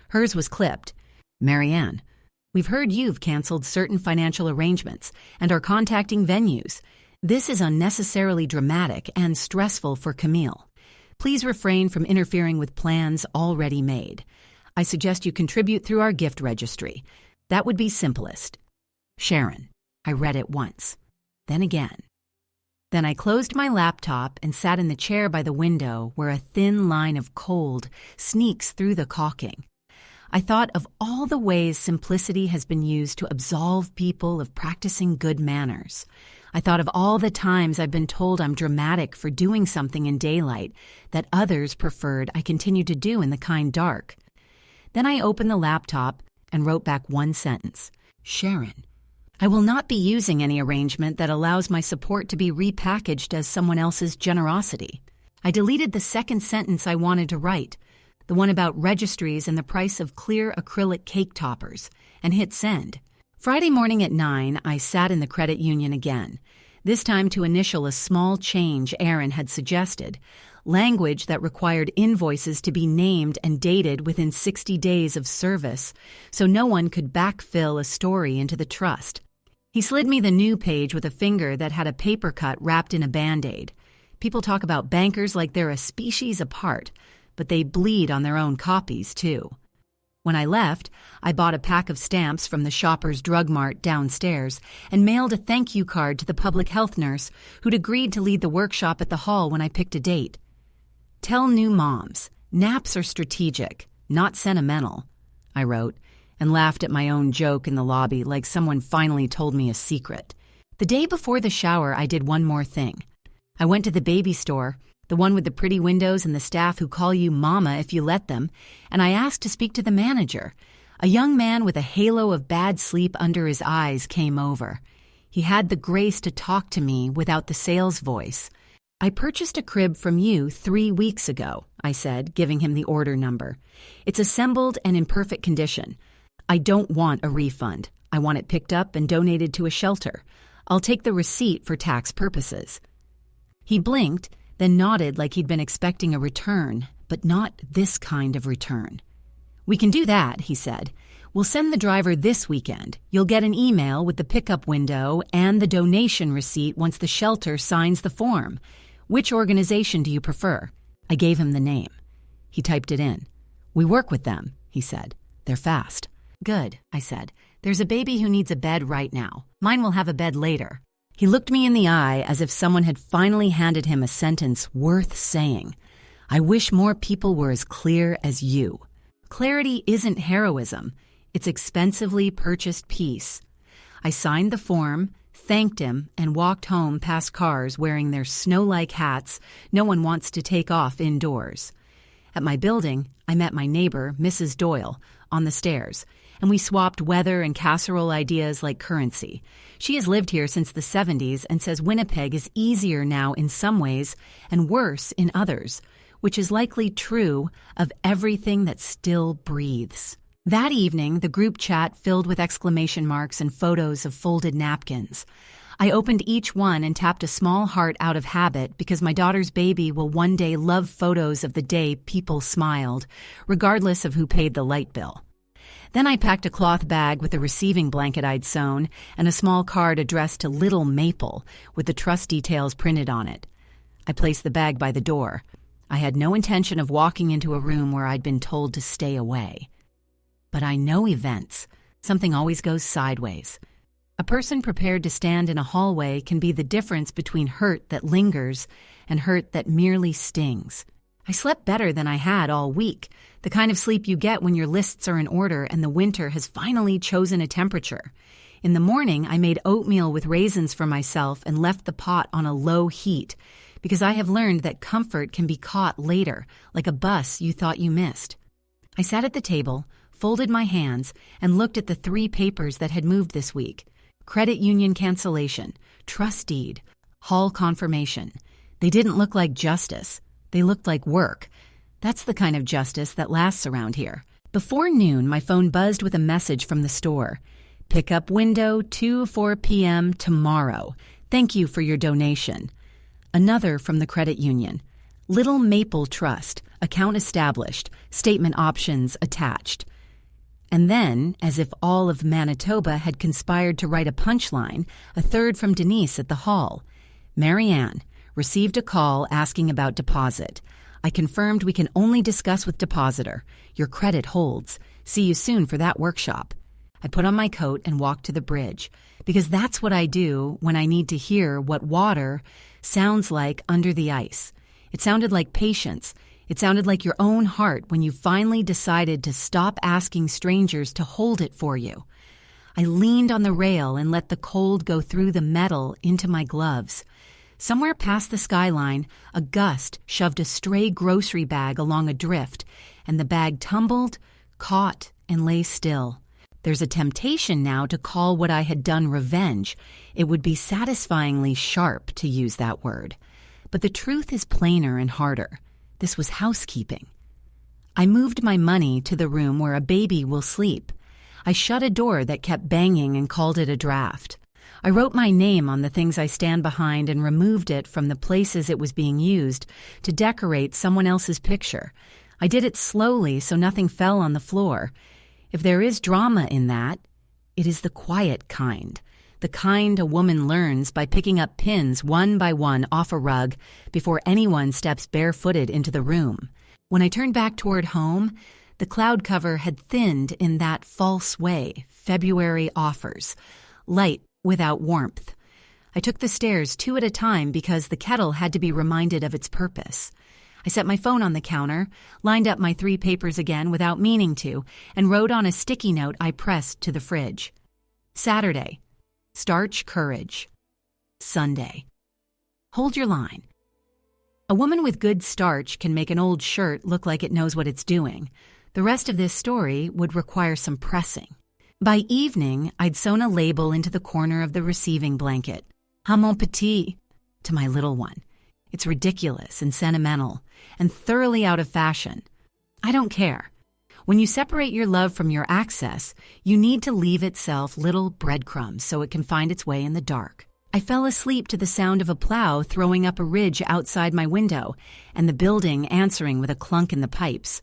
Hers was clipped. "Marianne, we've heard you've canceled certain financial arrangements and are contacting venues. This is unnecessarily dramatic and stressful for Camille. Please refrain from interfering with plans already made. I suggest you contribute through our gift registry. That would be simplest. Sharon." I read it once, then again. Then I closed my laptop and sat in the chair by the window where a thin line of cold sneaks through the caulking. I thought of all the ways simplicity has been used to absolve people of practicing good manners. I thought of all the times I've been told I'm dramatic for doing something in daylight that others preferred I continue to do in the kind dark. Then I opened the laptop and wrote back one sentence. "Sharon, I will not be using any arrangement that allows my support to be repackaged as someone else's generosity." I deleted the second sentence I wanted to write, the one about registries and the price of clear acrylic cake toppers, and hit send. Friday morning at 9, I sat in the credit union again, this time to initial a small change Aaron had suggested, language that required invoices to be named and dated within 60 days of service, so no one could backfill a story into the trust. He slid me the new page with a finger that had a paper cut wrapped in a Band-Aid. People talk about bankers like they're a species apart, but they bleed on their own copies, too. When I left, I bought a pack of stamps from the Shoppers Drug Mart downstairs and mailed a thank you card to the public health nurse who'd agreed to lead the workshop at the hall when I picked a date. "Tell new moms, naps are strategic, not sentimental," I wrote, and laughed at my own joke in the lobby like someone finally told me a secret. The day before the shower, I did one more thing. I went to the baby store, the one with the pretty windows and the staff who call you mama if you let them, and I asked to speak to the manager. A young man with a halo of bad sleep under his eyes came over. He had the grace to talk to me without the sales voice. "I purchased a crib from you 3 weeks ago," I said, giving him the order number. "It's assembled and in perfect condition. I don't want a refund. I want it picked up and donated to a shelter. I'll take the receipt for tax purposes." He blinked, then nodded like he'd been expecting a return, but not this kind of return. "We can do that," he said. "We'll send the driver this weekend. You'll get an email with the pickup window and the donation receipt once the shelter signs the form. Which organization do you prefer?" I gave him the name. He typed it in. We work with them, he said. They're fast. Good, I said. There's a baby who needs a bed right now. Mine will have a bed later. He looked me in the eye as if someone had finally handed him a sentence worth saying. I wish more people were as clear as you. Clarity isn't heroism. It's expensively purchased peace. I signed the form, thanked him, and walked home past cars wearing their snow-like hats no one wants to take off indoors. At my building, I met my neighbor, Mrs. Doyle, on the stairs, and we swapped weather and casserole ideas like currency. She has lived here since the 70s and says Winnipeg is easier now in some ways and worse in others, which is likely true of everything that still breathes. That evening, the group chat filled with exclamation marks and photos of folded napkins. I opened each one and tapped a small heart out of habit because my daughter's baby will one day love photos of the day people smiled, regardless of who paid the light bill. Then I packed a cloth bag with a receiving blanket I'd sewn and a small card addressed to Little Maple with the trust details printed on it. I placed the bag by the door. I had no intention of walking into a room where I'd been told to stay away. But I know events. Something always goes sideways. A person prepared to stand in a hallway can be the difference between hurt that lingers and hurt that merely stings. I slept better than I had all week, the kind of sleep you get when your lists are in order and the winter has finally chosen a temperature. In the morning, I made oatmeal with raisins for myself and left the pot on a low heat, because I have learned that comfort can be caught later, like a bus you thought you missed. I sat at the table, folded my hands, and looked at the 3 papers that had moved this week. Credit union cancellation, trust deed, hall confirmation. They didn't look like justice. They looked like work. That's the kind of justice that lasts around here. Before noon, my phone buzzed with a message from the store. Pickup window 2:04 p.m. tomorrow. Thank you for your donation. Another from the credit union. Little Maple Trust, account established, statement options attached. And then, as if all of Manitoba had conspired to write a punchline, a third from Denise at the hall. Marianne, received a call asking about deposit. I confirmed we can only discuss with depositor. Your credit holds. See you soon for that workshop. I put on my coat and walked to the bridge, because that's what I do when I need to hear what water sounds like under the ice. It sounded like patience. It sounded like your own heart when you finally decided to stop asking strangers to hold it for you. I leaned on the rail and let the cold go through the metal into my gloves. Somewhere past the skyline, a gust shoved a stray grocery bag along a drift, and the bag tumbled, caught, and lay still. There's a temptation now to call what I had done revenge. It would be satisfyingly sharp to use that word. But the truth is plainer and harder. This was housekeeping. I moved my money to the room where a baby will sleep. I shut a door that kept banging and called it a draft. I wrote my name on the things I stand behind and removed it from the places it was being used to decorate someone else's picture. I did it slowly so nothing fell on the floor. If there is drama in that, it is the quiet kind. The kind a woman learns by picking up pins one by one off a rug before anyone steps barefooted into the room. When I turned back toward home, the cloud cover had thinned in that false way February offers. Light without warmth. I took the stairs 2 at a time because the kettle had to be reminded of its purpose. I set my phone on the counter, lined up my 3 papers again without meaning to, and wrote on a sticky note I pressed to the fridge. Saturday. Starch courage. Sunday. Hold your line. A woman with good starch can make an old shirt look like it knows what it's doing. The rest of this story would require some pressing. By evening, I'd sewn a label into the corner of the receiving blanket. "Ah, mon petit," to my little one. It's ridiculous and sentimental and thoroughly out of fashion. I don't care. When you separate your love from your access, you need to leave itself little breadcrumbs so it can find its way in the dark. I fell asleep to the sound of a plow throwing up a ridge outside my window and the building answering with a clunk in the pipes.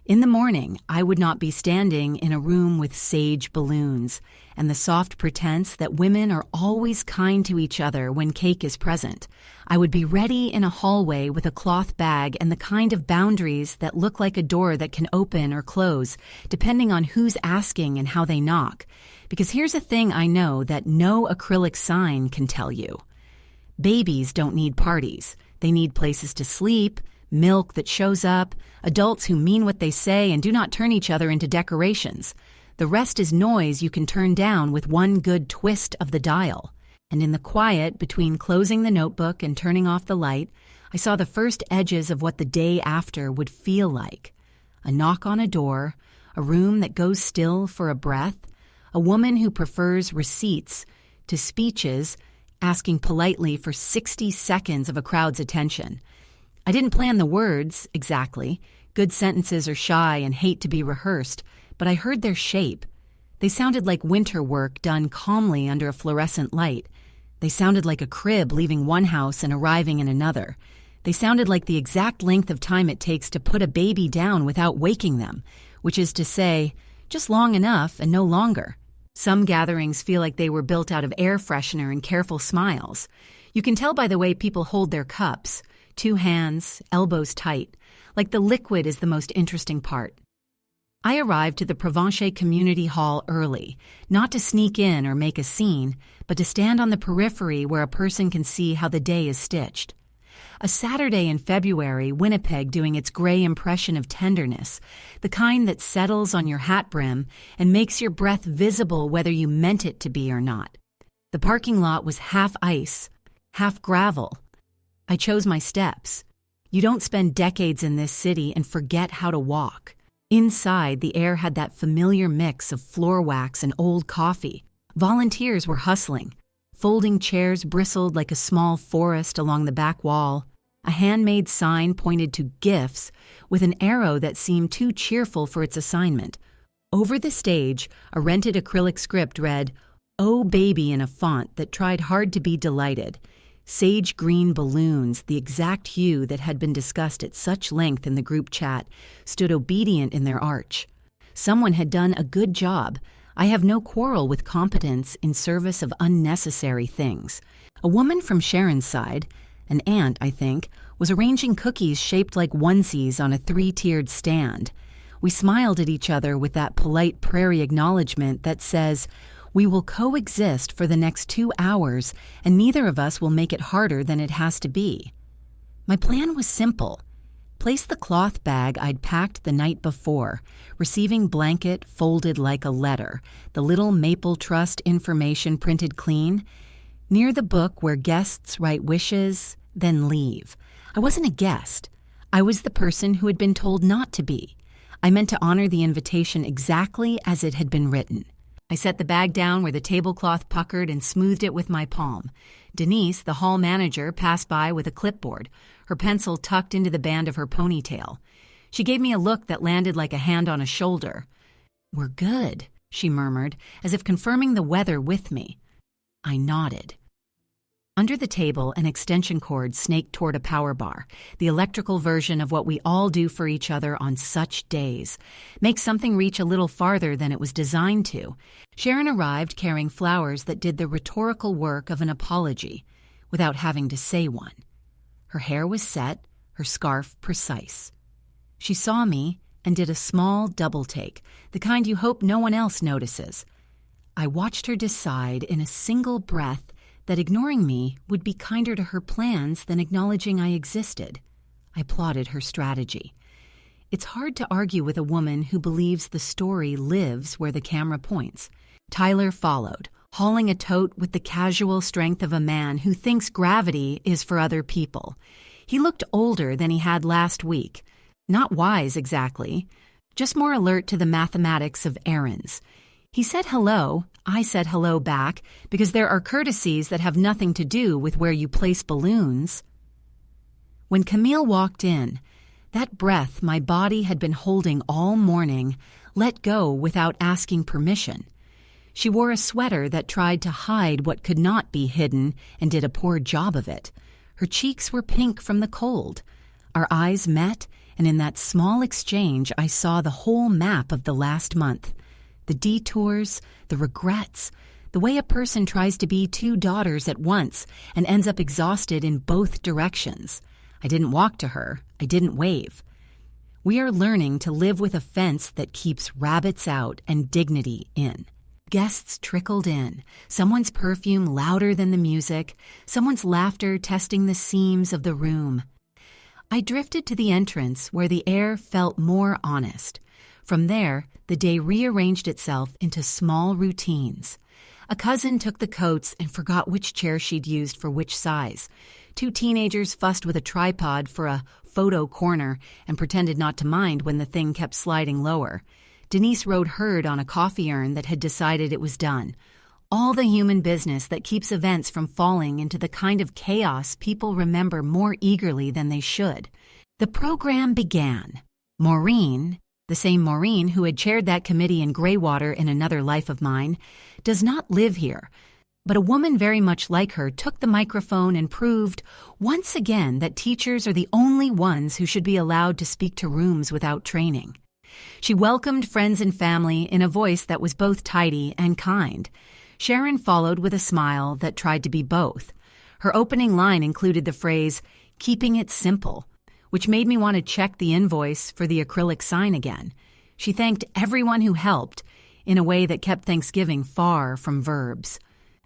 In the morning, I would not be standing in a room with sage balloons and the soft pretense that women are always kind to each other when cake is present. I would be ready in a hallway with a cloth bag and the kind of boundaries that look like a door that can open or close, depending on who's asking and how they knock. Because here's a thing I know that no acrylic sign can tell you. Babies don't need parties. They need places to sleep, milk that shows up, adults who mean what they say and do not turn each other into decorations. The rest is noise you can turn down with one good twist of the dial. And in the quiet between closing the notebook and turning off the light, I saw the first edges of what the day after would feel like. A knock on a door, a room that goes still for a breath, a woman who prefers receipts to speeches, asking politely for 60 seconds of a crowd's attention. I didn't plan the words, exactly. Good sentences are shy and hate to be rehearsed, but I heard their shape. They sounded like winter work done calmly under a fluorescent light. They sounded like a crib leaving one house and arriving in another. They sounded like the exact length of time it takes to put a baby down without waking them, which is to say, just long enough and no longer. Some gatherings feel like they were built out of air freshener and careful smiles. You can tell by the way people hold their cups, 2 hands, elbows tight, like the liquid is the most interesting part. I arrived to the Provencher Community Hall early, not to sneak in or make a scene, but to stand on the periphery where a person can see how the day is stitched. A Saturday in February, Winnipeg doing its gray impression of tenderness, the kind that settles on your hat brim and makes your breath visible whether you meant it to be or not. The parking lot was half ice, half gravel. I chose my steps. You don't spend decades in this city and forget how to walk. Inside, the air had that familiar mix of floor wax and old coffee. Volunteers were hustling. Folding chairs bristled like a small forest along the back wall. A handmade sign pointed to gifts with an arrow that seemed too cheerful for its assignment. Over the stage, a rented acrylic script read, "Oh Baby," in a font that tried hard to be delighted. Sage green balloons, the exact hue that had been discussed at such length in the group chat, stood obedient in their arch. Someone had done a good job. I have no quarrel with competence in service of unnecessary things. A woman from Sharon's side, an aunt, I think, was arranging cookies shaped like onesies on a 3-tiered stand. We smiled at each other with that polite prairie acknowledgement that says, "We will coexist for the next 2 hours, and neither of us will make it harder than it has to be." My plan was simple. Place the cloth bag I'd packed the night before, receiving blanket folded like a letter, the little Maple Trust information printed clean, near the book where guests write wishes, then leave. I wasn't a guest. I was the person who had been told not to be. I meant to honor the invitation exactly as it had been written. I set the bag down where the tablecloth puckered and smoothed it with my palm. Denise, the hall manager, passed by with a clipboard, her pencil tucked into the band of her ponytail. She gave me a look that landed like a hand on a shoulder. "We're good," she murmured, as if confirming the weather with me. I nodded. Under the table, an extension cord snaked toward a power bar, the electrical version of what we all do for each other on such days. Make something reach a little farther than it was designed to. Sharon arrived carrying flowers that did the rhetorical work of an apology, without having to say one. Her hair was set, her scarf precise. She saw me and did a small double take, the kind you hope no one else notices. I watched her decide in a single breath that ignoring me would be kinder to her plans than acknowledging I existed. I plotted her strategy. It's hard to argue with a woman who believes the story lives where the camera points. Tyler followed, hauling a tote with the casual strength of a man who thinks gravity is for other people. He looked older than he had last week. Not wise, exactly, just more alert to the mathematics of errands. He said hello. I said hello back, because there are courtesies that have nothing to do with where you place balloons. When Camille walked in, that breath my body had been holding all morning let go without asking permission. She wore a sweater that tried to hide what could not be hidden and did a poor job of it. Her cheeks were pink from the cold. Our eyes met, And in that small exchange, I saw the whole map of the last month. The detours, the regrets, the way a person tries to be two daughters at once and ends up exhausted in both directions. I didn't walk to her. I didn't wave. We are learning to live with a fence that keeps rabbits out and dignity in. Guests trickled in, someone's perfume louder than the music, someone's laughter testing the seams of the room. I drifted to the entrance where the air felt more honest. From there, the day rearranged itself into small routines. A cousin took the coats and forgot which chair she'd used for which size. Two teenagers fussed with a tripod for a photo corner and pretended not to mind when the thing kept sliding lower. Denise rode herd on a coffee urn that had decided it was done. All the human business that keeps events from falling into the kind of chaos people remember more eagerly than they should. The program began. Maureen, the same Maureen who had chaired that committee in Greywater in another life of mine, does not live here. But a woman very much like her took the microphone and proved once again that teachers are the only ones who should be allowed to speak to rooms without training. She welcomed friends and family in a voice that was both tidy and kind. Sharon followed with a smile that tried to be both. Her opening line included the phrase, "keeping it simple," which made me want to check the invoice for the acrylic sign again. She thanked everyone who helped in a way that kept Thanksgiving far from verbs.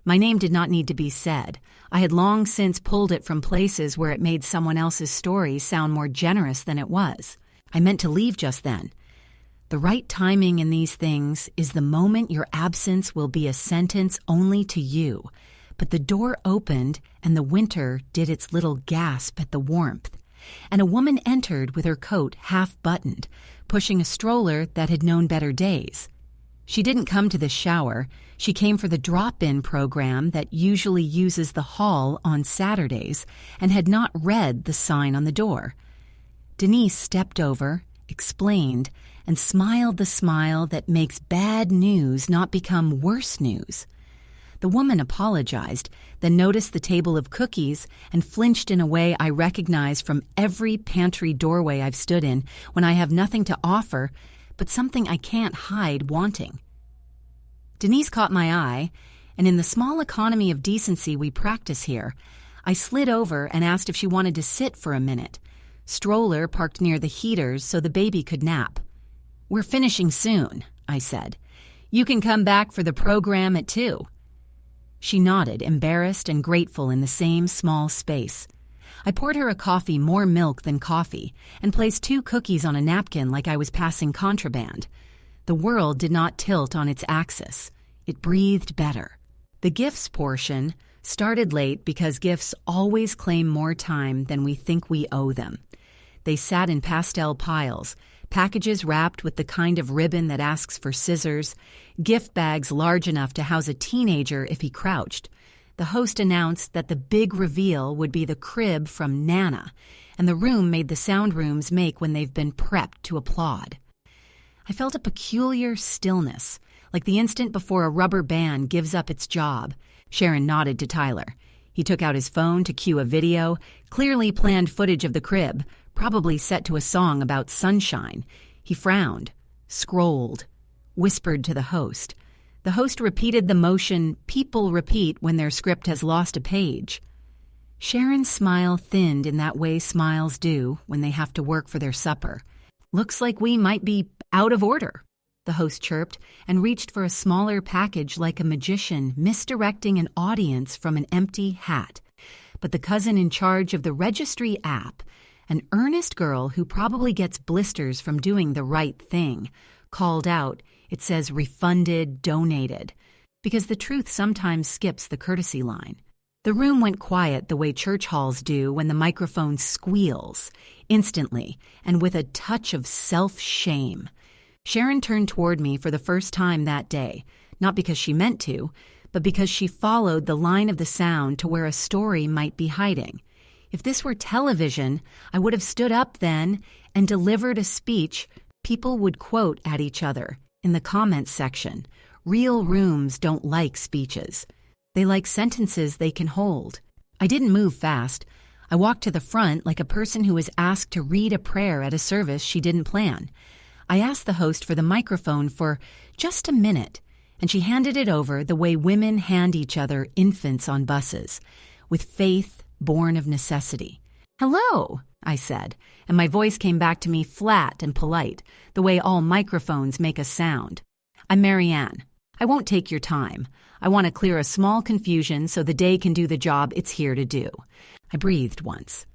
My name did not need to be said. I had long since pulled it from places where it made someone else's story sound more generous than it was. I meant to leave just then. The right timing in these things is the moment your absence will be a sentence only to you. But the door opened and the winter did its little gasp at the warmth. And a woman entered with her coat half buttoned, pushing a stroller that had known better days. She didn't come to the shower. She came for the drop-in program that usually uses the hall on Saturdays and had not read the sign on the door. Denise stepped over, explained, and smiled the smile that makes bad news not become worse news. The woman apologized, then noticed the table of cookies and flinched in a way I recognize from every pantry doorway I've stood in when I have nothing to offer but something I can't hide wanting. Denise caught my eye, and in the small economy of decency we practice here, I slid over and asked if she wanted to sit for a minute. Stroller parked near the heaters so the baby could nap. "We're finishing soon," I said. "You can come back for the program at 2. She nodded, embarrassed and grateful in the same small space. I poured her a coffee more milk than coffee and placed 2 cookies on a napkin like I was passing contraband. The world did not tilt on its axis. It breathed better. The gifts portion started late because gifts always claim more time than we think we owe them. They sat in pastel piles, packages wrapped with the kind of ribbon that asks for scissors, gift bags large enough to house a teenager if he crouched. The host announced that the big reveal would be the crib from Nana, and the room made the sound rooms make when they've been prepped to applaud. I felt a peculiar stillness, like the instant before a rubber band gives up its job. Sharon nodded to Tyler. He took out his phone to cue a video, clearly planned footage of the crib, probably set to a song about sunshine. He frowned, scrolled, whispered to the host. The host repeated the motion people repeat when their script has lost a page. Sharon's smile thinned in that way smiles do when they have to work for their supper. "Looks like we might be out of order," the host chirped and reached for a smaller package like a magician misdirecting an audience from an empty hat. But the cousin in charge of the registry app, an earnest girl who probably gets blisters from doing the right thing, called out, "It says refunded, donated," because the truth sometimes skips the courtesy line. The room went quiet the way church halls do when the microphone squeals, instantly, and with a touch of self-shame. Sharon turned toward me for the first time that day, not because she meant to, but because she followed the line of the sound to where a story might be hiding. If this were television, I would have stood up then and delivered a speech people would quote at each other in the comments section. Real rooms don't like speeches. They like sentences they can hold. I didn't move fast. I walked to the front like a person who was asked to read a prayer at a service she didn't plan. I asked the host for the microphone for just a minute, and she handed it over the way women hand each other infants on buses, with faith born of necessity. "Hello," I said, and my voice came back to me flat and polite, the way all microphones make a sound. "I'm Marianne. I won't take your time. I want to clear a small confusion so the day can do the job it's here to do." I breathed once.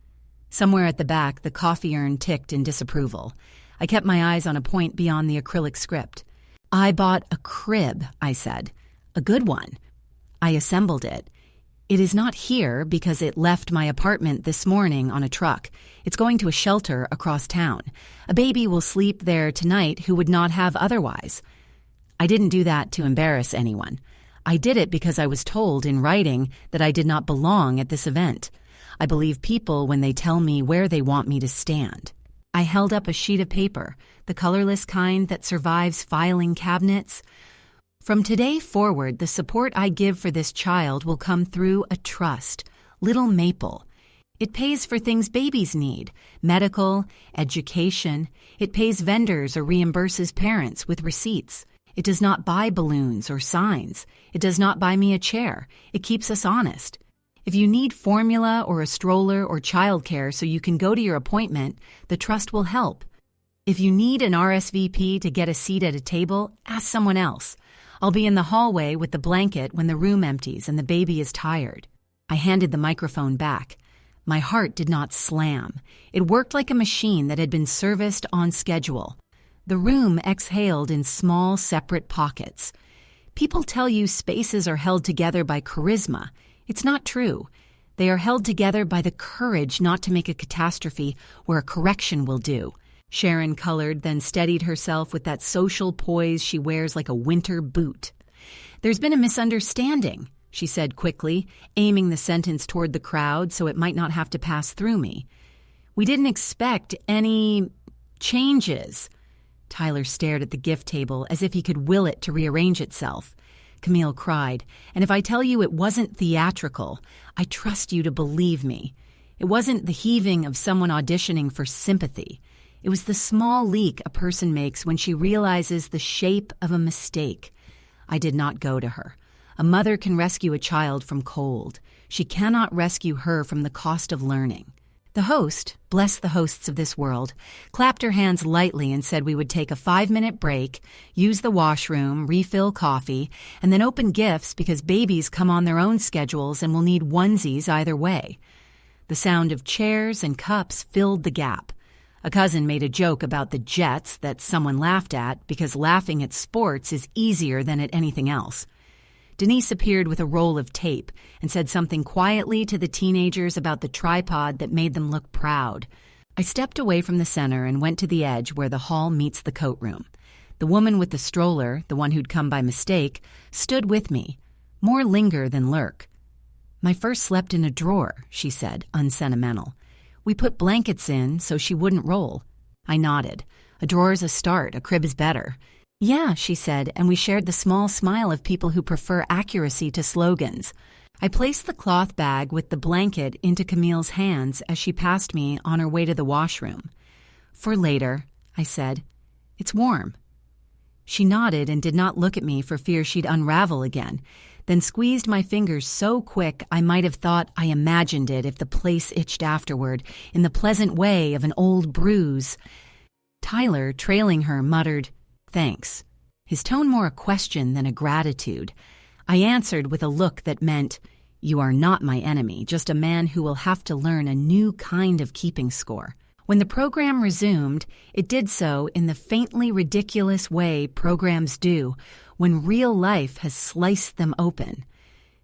Somewhere at the back, the coffee urn ticked in disapproval. I kept my eyes on a point beyond the acrylic script. "I bought a crib," I said. "A good one. I assembled it. It is not here because it left my apartment this morning on a truck. It's going to a shelter across town. A baby will sleep there tonight who would not have otherwise." I didn't do that to embarrass anyone. I did it because I was told in writing that I did not belong at this event. I believe people when they tell me where they want me to stand. I held up a sheet of paper, the colorless kind that survives filing cabinets. "From today forward, the support I give for this child will come through a trust, Little Maple. It pays for things babies need, medical, education. It pays vendors or reimburses parents with receipts. It does not buy balloons or signs. It does not buy me a chair. It keeps us honest. If you need formula or a stroller or childcare so you can go to your appointment, the trust will help. If you need an RSVP to get a seat at a table, ask someone else. I'll be in the hallway with the blanket when the room empties and the baby is tired." I handed the microphone back. My heart did not slam. It worked like a machine that had been serviced on schedule. The room exhaled in small, separate pockets. People tell you spaces are held together by charisma. It's not true. They are held together by the courage not to make a catastrophe where a correction will do. Sharon colored, then steadied herself with that social poise she wears like a winter boot. "There's been a misunderstanding," she said quickly, aiming the sentence toward the crowd so it might not have to pass through me. "We didn't expect any changes." Tyler stared at the gift table as if he could will it to rearrange itself. Camille cried, "And if I tell you it wasn't theatrical, I trust you to believe me. It wasn't the heaving of someone auditioning for sympathy. It was the small leak a person makes when she realizes the shape of a mistake." I did not go to her. A mother can rescue a child from cold. She cannot rescue her from the cost of learning. The host, bless the hosts of this world, clapped her hands lightly and said we would take a 5-minute break, use the washroom, refill coffee, and then open gifts because babies come on their own schedules and will need onesies either way. The sound of chairs and cups filled the gap. A cousin made a joke about the Jets that someone laughed at because laughing at sports is easier than at anything else. Denise appeared with a roll of tape and said something quietly to the teenagers about the tripod that made them look proud. I stepped away from the center and went to the edge where the hall meets the coat room. The woman with the stroller, the one who'd come by mistake, stood with me, more linger than lurk. "My first slept in a drawer," she said, unsentimental. "We put blankets in so she wouldn't roll." I nodded. "A drawer's a start, a crib is better." "Yeah," she said, and we shared the small smile of people who prefer accuracy to slogans. I placed the cloth bag with the blanket into Camille's hands as she passed me on her way to the washroom. "For later," I said. "It's warm." She nodded and did not look at me for fear she'd unravel again, then squeezed my fingers so quick I might have thought I imagined it if the place itched afterward, in the pleasant way of an old bruise. Tyler, trailing her, muttered, "Thanks," his tone more a question than a gratitude. I answered with a look that meant, "You are not my enemy, just a man who will have to learn a new kind of keeping score." When the program resumed, it did so in the faintly ridiculous way programs do when real life has sliced them open.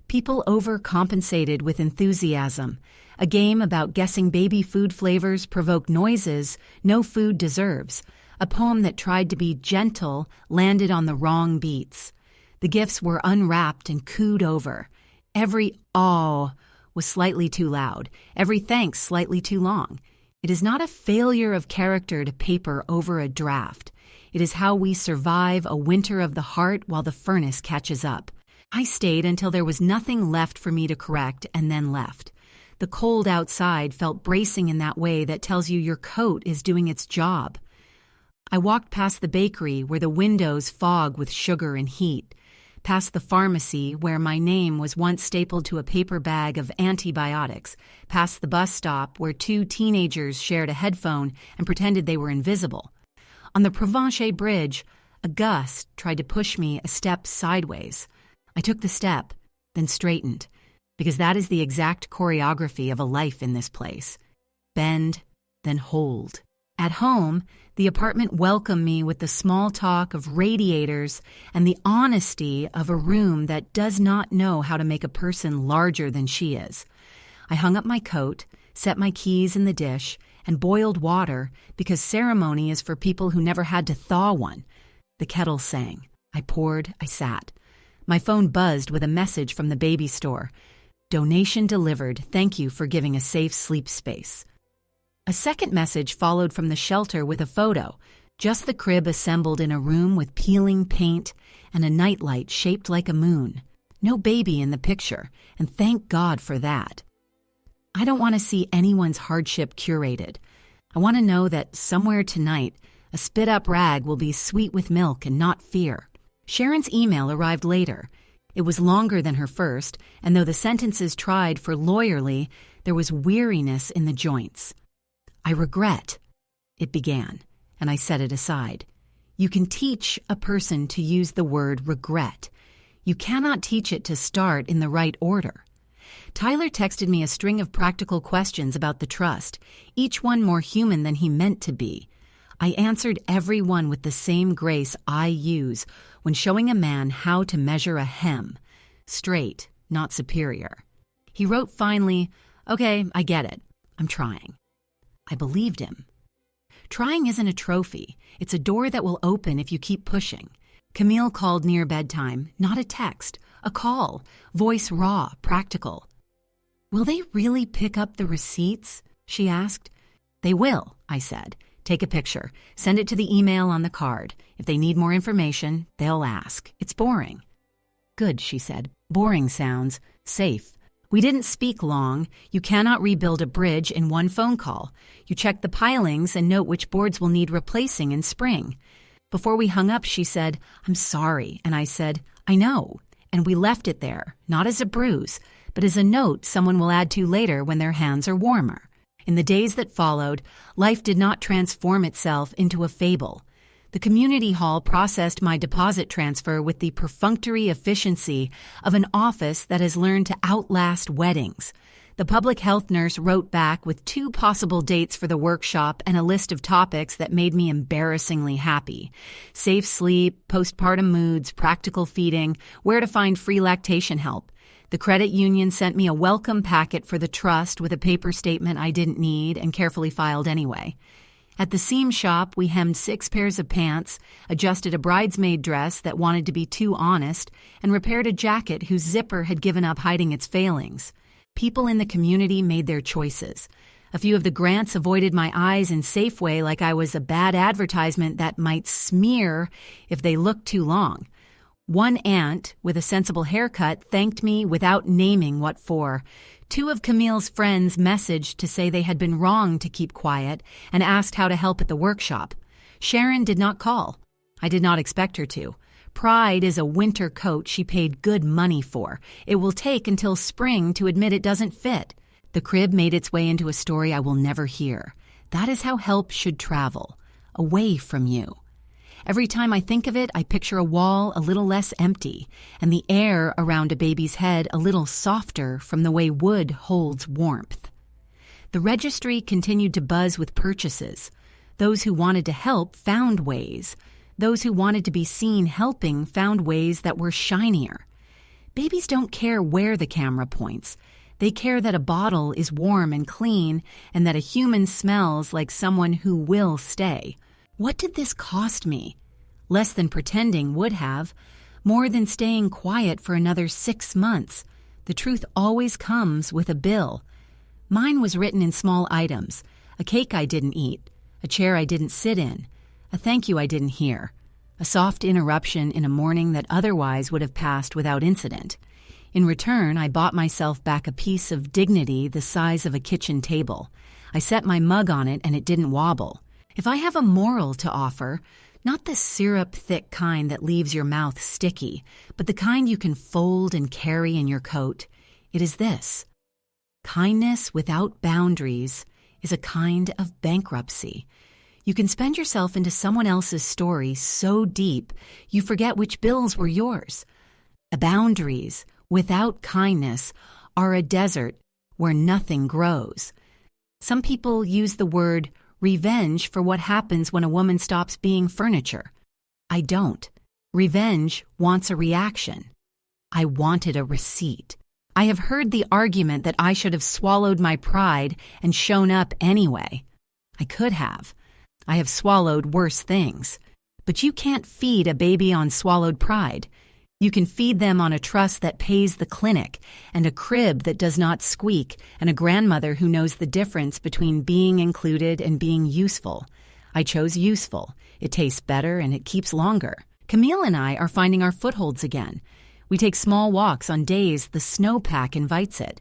People overcompensated with enthusiasm. A game about guessing baby food flavors provoked noises no food deserves. A poem that tried to be gentle landed on the wrong beats. The gifts were unwrapped and cooed over. Every "aw" was slightly too loud, every thanks slightly too long. It is not a failure of character to paper over a draft. It is how we survive a winter of the heart while the furnace catches up. I stayed until there was nothing left for me to correct and then left. The cold outside felt bracing in that way that tells you your coat is doing its job. I walked past the bakery where the windows fog with sugar and heat, past the pharmacy where my name was once stapled to a paper bag of antibiotics, past the bus stop where two teenagers shared a headphone and pretended they were invisible. On the Provencher Bridge, a gust tried to push me a step sideways. I took the step, then straightened, because that is the exact choreography of a life in this place. Bend, then hold. At home, the apartment welcomed me with the small talk of radiators and the honesty of a room that does not know how to make a person larger than she is. I hung up my coat, set my keys in the dish, and boiled water because ceremony is for people who never had to thaw one. The kettle sang. I poured, I sat. My phone buzzed with a message from the baby store. Donation delivered. Thank you for giving a safe sleep space. A second message followed from the shelter with a photo, just the crib assembled in a room with peeling paint and a nightlight shaped like a moon. No baby in the picture, and thank God for that. I don't want to see anyone's hardship curated. I want to know that somewhere tonight, a spit-up rag will be sweet with milk and not fear. Sharon's email arrived later. It was longer than her first, and though the sentences tried for lawyerly, there was weariness in the joints. I regret, it began, and I set it aside. You can teach a person to use the word regret. You cannot teach it to start in the right order. Tyler texted me a string of practical questions about the trust, each one more human than he meant to be. I answered every one with the same grace I use when showing a man how to measure a hem. Straight, not superior. He wrote finally, "Okay, I get it. I'm trying." I believed him. Trying isn't a trophy. It's a door that will open if you keep pushing. Camille called near bedtime, not a text, a call, voice raw, practical. "Will they really pick up the receipts?" she asked. "They will," I said. "Take a picture. Send it to the email on the card. If they need more information, they'll ask. It's boring." "Good," she said. "Boring sounds safe." We didn't speak long. You cannot rebuild a bridge in one phone call. You check the pilings and note which boards will need replacing in spring. Before we hung up, she said, "I'm sorry." And I said, "I know." And we left it there, not as a bruise, but as a note someone will add to later when their hands are warmer. In the days that followed, life did not transform itself into a fable. The community hall processed my deposit transfer with the perfunctory efficiency of an office that has learned to outlast weddings. The public health nurse wrote back with 2 possible dates for the workshop and a list of topics that made me embarrassingly happy. Safe sleep, postpartum moods, practical feeding, where to find free lactation help. The credit union sent me a welcome packet for the trust with a paper statement I didn't need and carefully filed anyway. At the seam shop, we hemmed 6 pairs of pants, adjusted a bridesmaid dress that wanted to be too honest, and repaired a jacket whose zipper had given up hiding its failings. People in the community made their choices. A few of the grants avoided my eyes in Safeway like I was a bad advertisement that might smear if they looked too long. One aunt, with a sensible haircut, thanked me without naming what for. 2 of Camille's friends messaged to say they had been wrong to keep quiet and asked how to help at the workshop. Sharon did not call. I did not expect her to. Pride is a winter coat she paid good money for. It will take until spring to admit it doesn't fit. The crib made its way into a story I will never hear. That is how help should travel, away from you. Every time I think of it, I picture a wall a little less empty and the air around a baby's head a little softer from the way wood holds warmth. The registry continued to buzz with purchases. Those who wanted to help found ways. Those who wanted to be seen helping found ways that were shinier. Babies don't care where the camera points. They care that a bottle is warm and clean and that a human smells like someone who will stay. What did this cost me? Less than pretending would have. More than staying quiet for another 6 months. The truth always comes with a bill. Mine was written in small items. A cake I didn't eat. A chair I didn't sit in. A thank you I didn't hear. A soft interruption in a morning that otherwise would have passed without incident. In return, I bought myself back a piece of dignity the size of a kitchen table. I set my mug on it and it didn't wobble. If I have a moral to offer, not the syrup-thick kind that leaves your mouth sticky, but the kind you can fold and carry in your coat, it is this: kindness without boundaries is a kind of bankruptcy. You can spend yourself into someone else's story so deep you forget which bills were yours. Boundaries without kindness are a desert where nothing grows. Some people use the word revenge for what happens when a woman stops being furniture. I don't. Revenge wants a reaction. I wanted a receipt. I have heard the argument that I should have swallowed my pride and shown up anyway. I could have. I have swallowed worse things. But you can't feed a baby on swallowed pride. You can feed them on a trust that pays the clinic, and a crib that does not squeak, and a grandmother who knows the difference between being included and being useful. I chose useful. It tastes better and it keeps longer. Camille and I are finding our footholds again. We take small walks on days the snowpack invites it.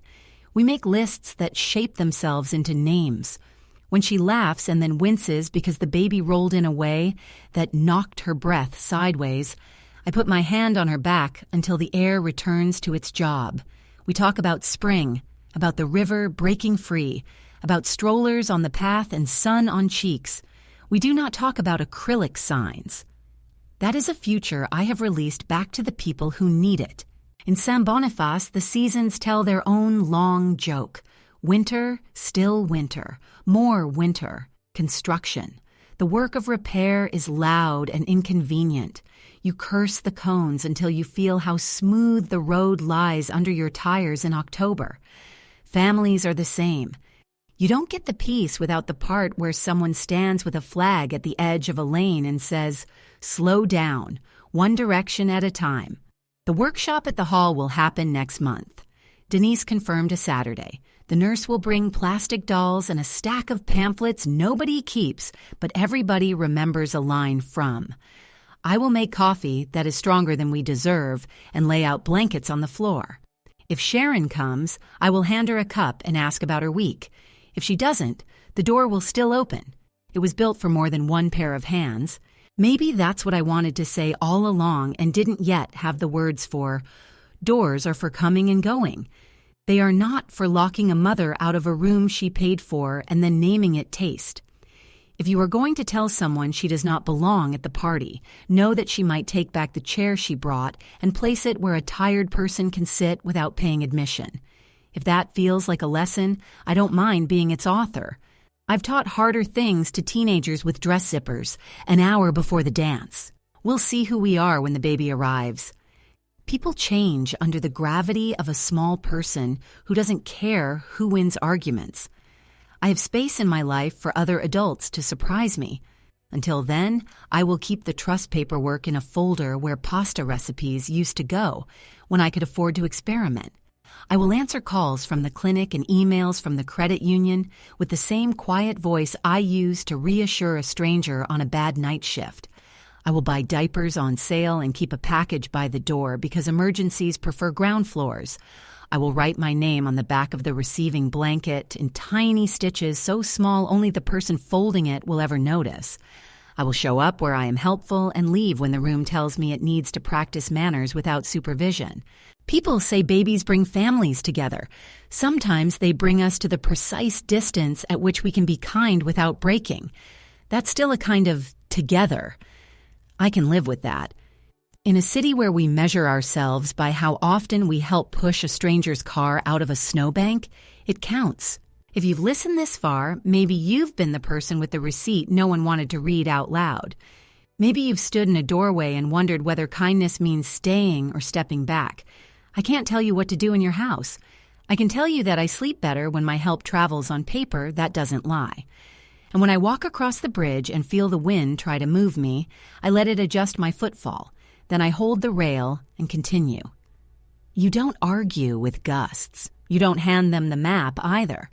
We make lists that shape themselves into names. When she laughs and then winces because the baby rolled in a way that knocked her breath sideways, I put my hand on her back until the air returns to its job. We talk about spring, about the river breaking free, about strollers on the path and sun on cheeks. We do not talk about acrylic signs. That is a future I have released back to the people who need it. In Saint Boniface, the seasons tell their own long joke. Winter, still winter, more winter, construction. The work of repair is loud and inconvenient. You curse the cones until you feel how smooth the road lies under your tires in October. Families are the same. You don't get the peace without the part where someone stands with a flag at the edge of a lane and says, "Slow down, one direction at a time." The workshop at the hall will happen next month. Denise confirmed a Saturday. The nurse will bring plastic dolls and a stack of pamphlets nobody keeps, but everybody remembers a line from. I will make coffee that is stronger than we deserve and lay out blankets on the floor. If Sharon comes, I will hand her a cup and ask about her week. If she doesn't, the door will still open. It was built for more than one pair of hands. Maybe that's what I wanted to say all along and didn't yet have the words for. Doors are for coming and going. They are not for locking a mother out of a room she paid for and then naming it taste. If you are going to tell someone she does not belong at the party, know that she might take back the chair she brought and place it where a tired person can sit without paying admission. If that feels like a lesson, I don't mind being its author. I've taught harder things to teenagers with dress zippers an hour before the dance. We'll see who we are when the baby arrives. People change under the gravity of a small person who doesn't care who wins arguments. I have space in my life for other adults to surprise me. Until then, I will keep the trust paperwork in a folder where pasta recipes used to go, when I could afford to experiment. I will answer calls from the clinic and emails from the credit union with the same quiet voice I use to reassure a stranger on a bad night shift. I will buy diapers on sale and keep a package by the door because emergencies prefer ground floors. I will write my name on the back of the receiving blanket in tiny stitches so small only the person folding it will ever notice. I will show up where I am helpful and leave when the room tells me it needs to practice manners without supervision. People say babies bring families together. Sometimes they bring us to the precise distance at which we can be kind without breaking. That's still a kind of together. I can live with that. In a city where we measure ourselves by how often we help push a stranger's car out of a snowbank, it counts. If you've listened this far, maybe you've been the person with the receipt no one wanted to read out loud. Maybe you've stood in a doorway and wondered whether kindness means staying or stepping back. I can't tell you what to do in your house. I can tell you that I sleep better when my help travels on paper that doesn't lie. And when I walk across the bridge and feel the wind try to move me, I let it adjust my footfall. Then I hold the rail and continue. You don't argue with gusts. You don't hand them the map either.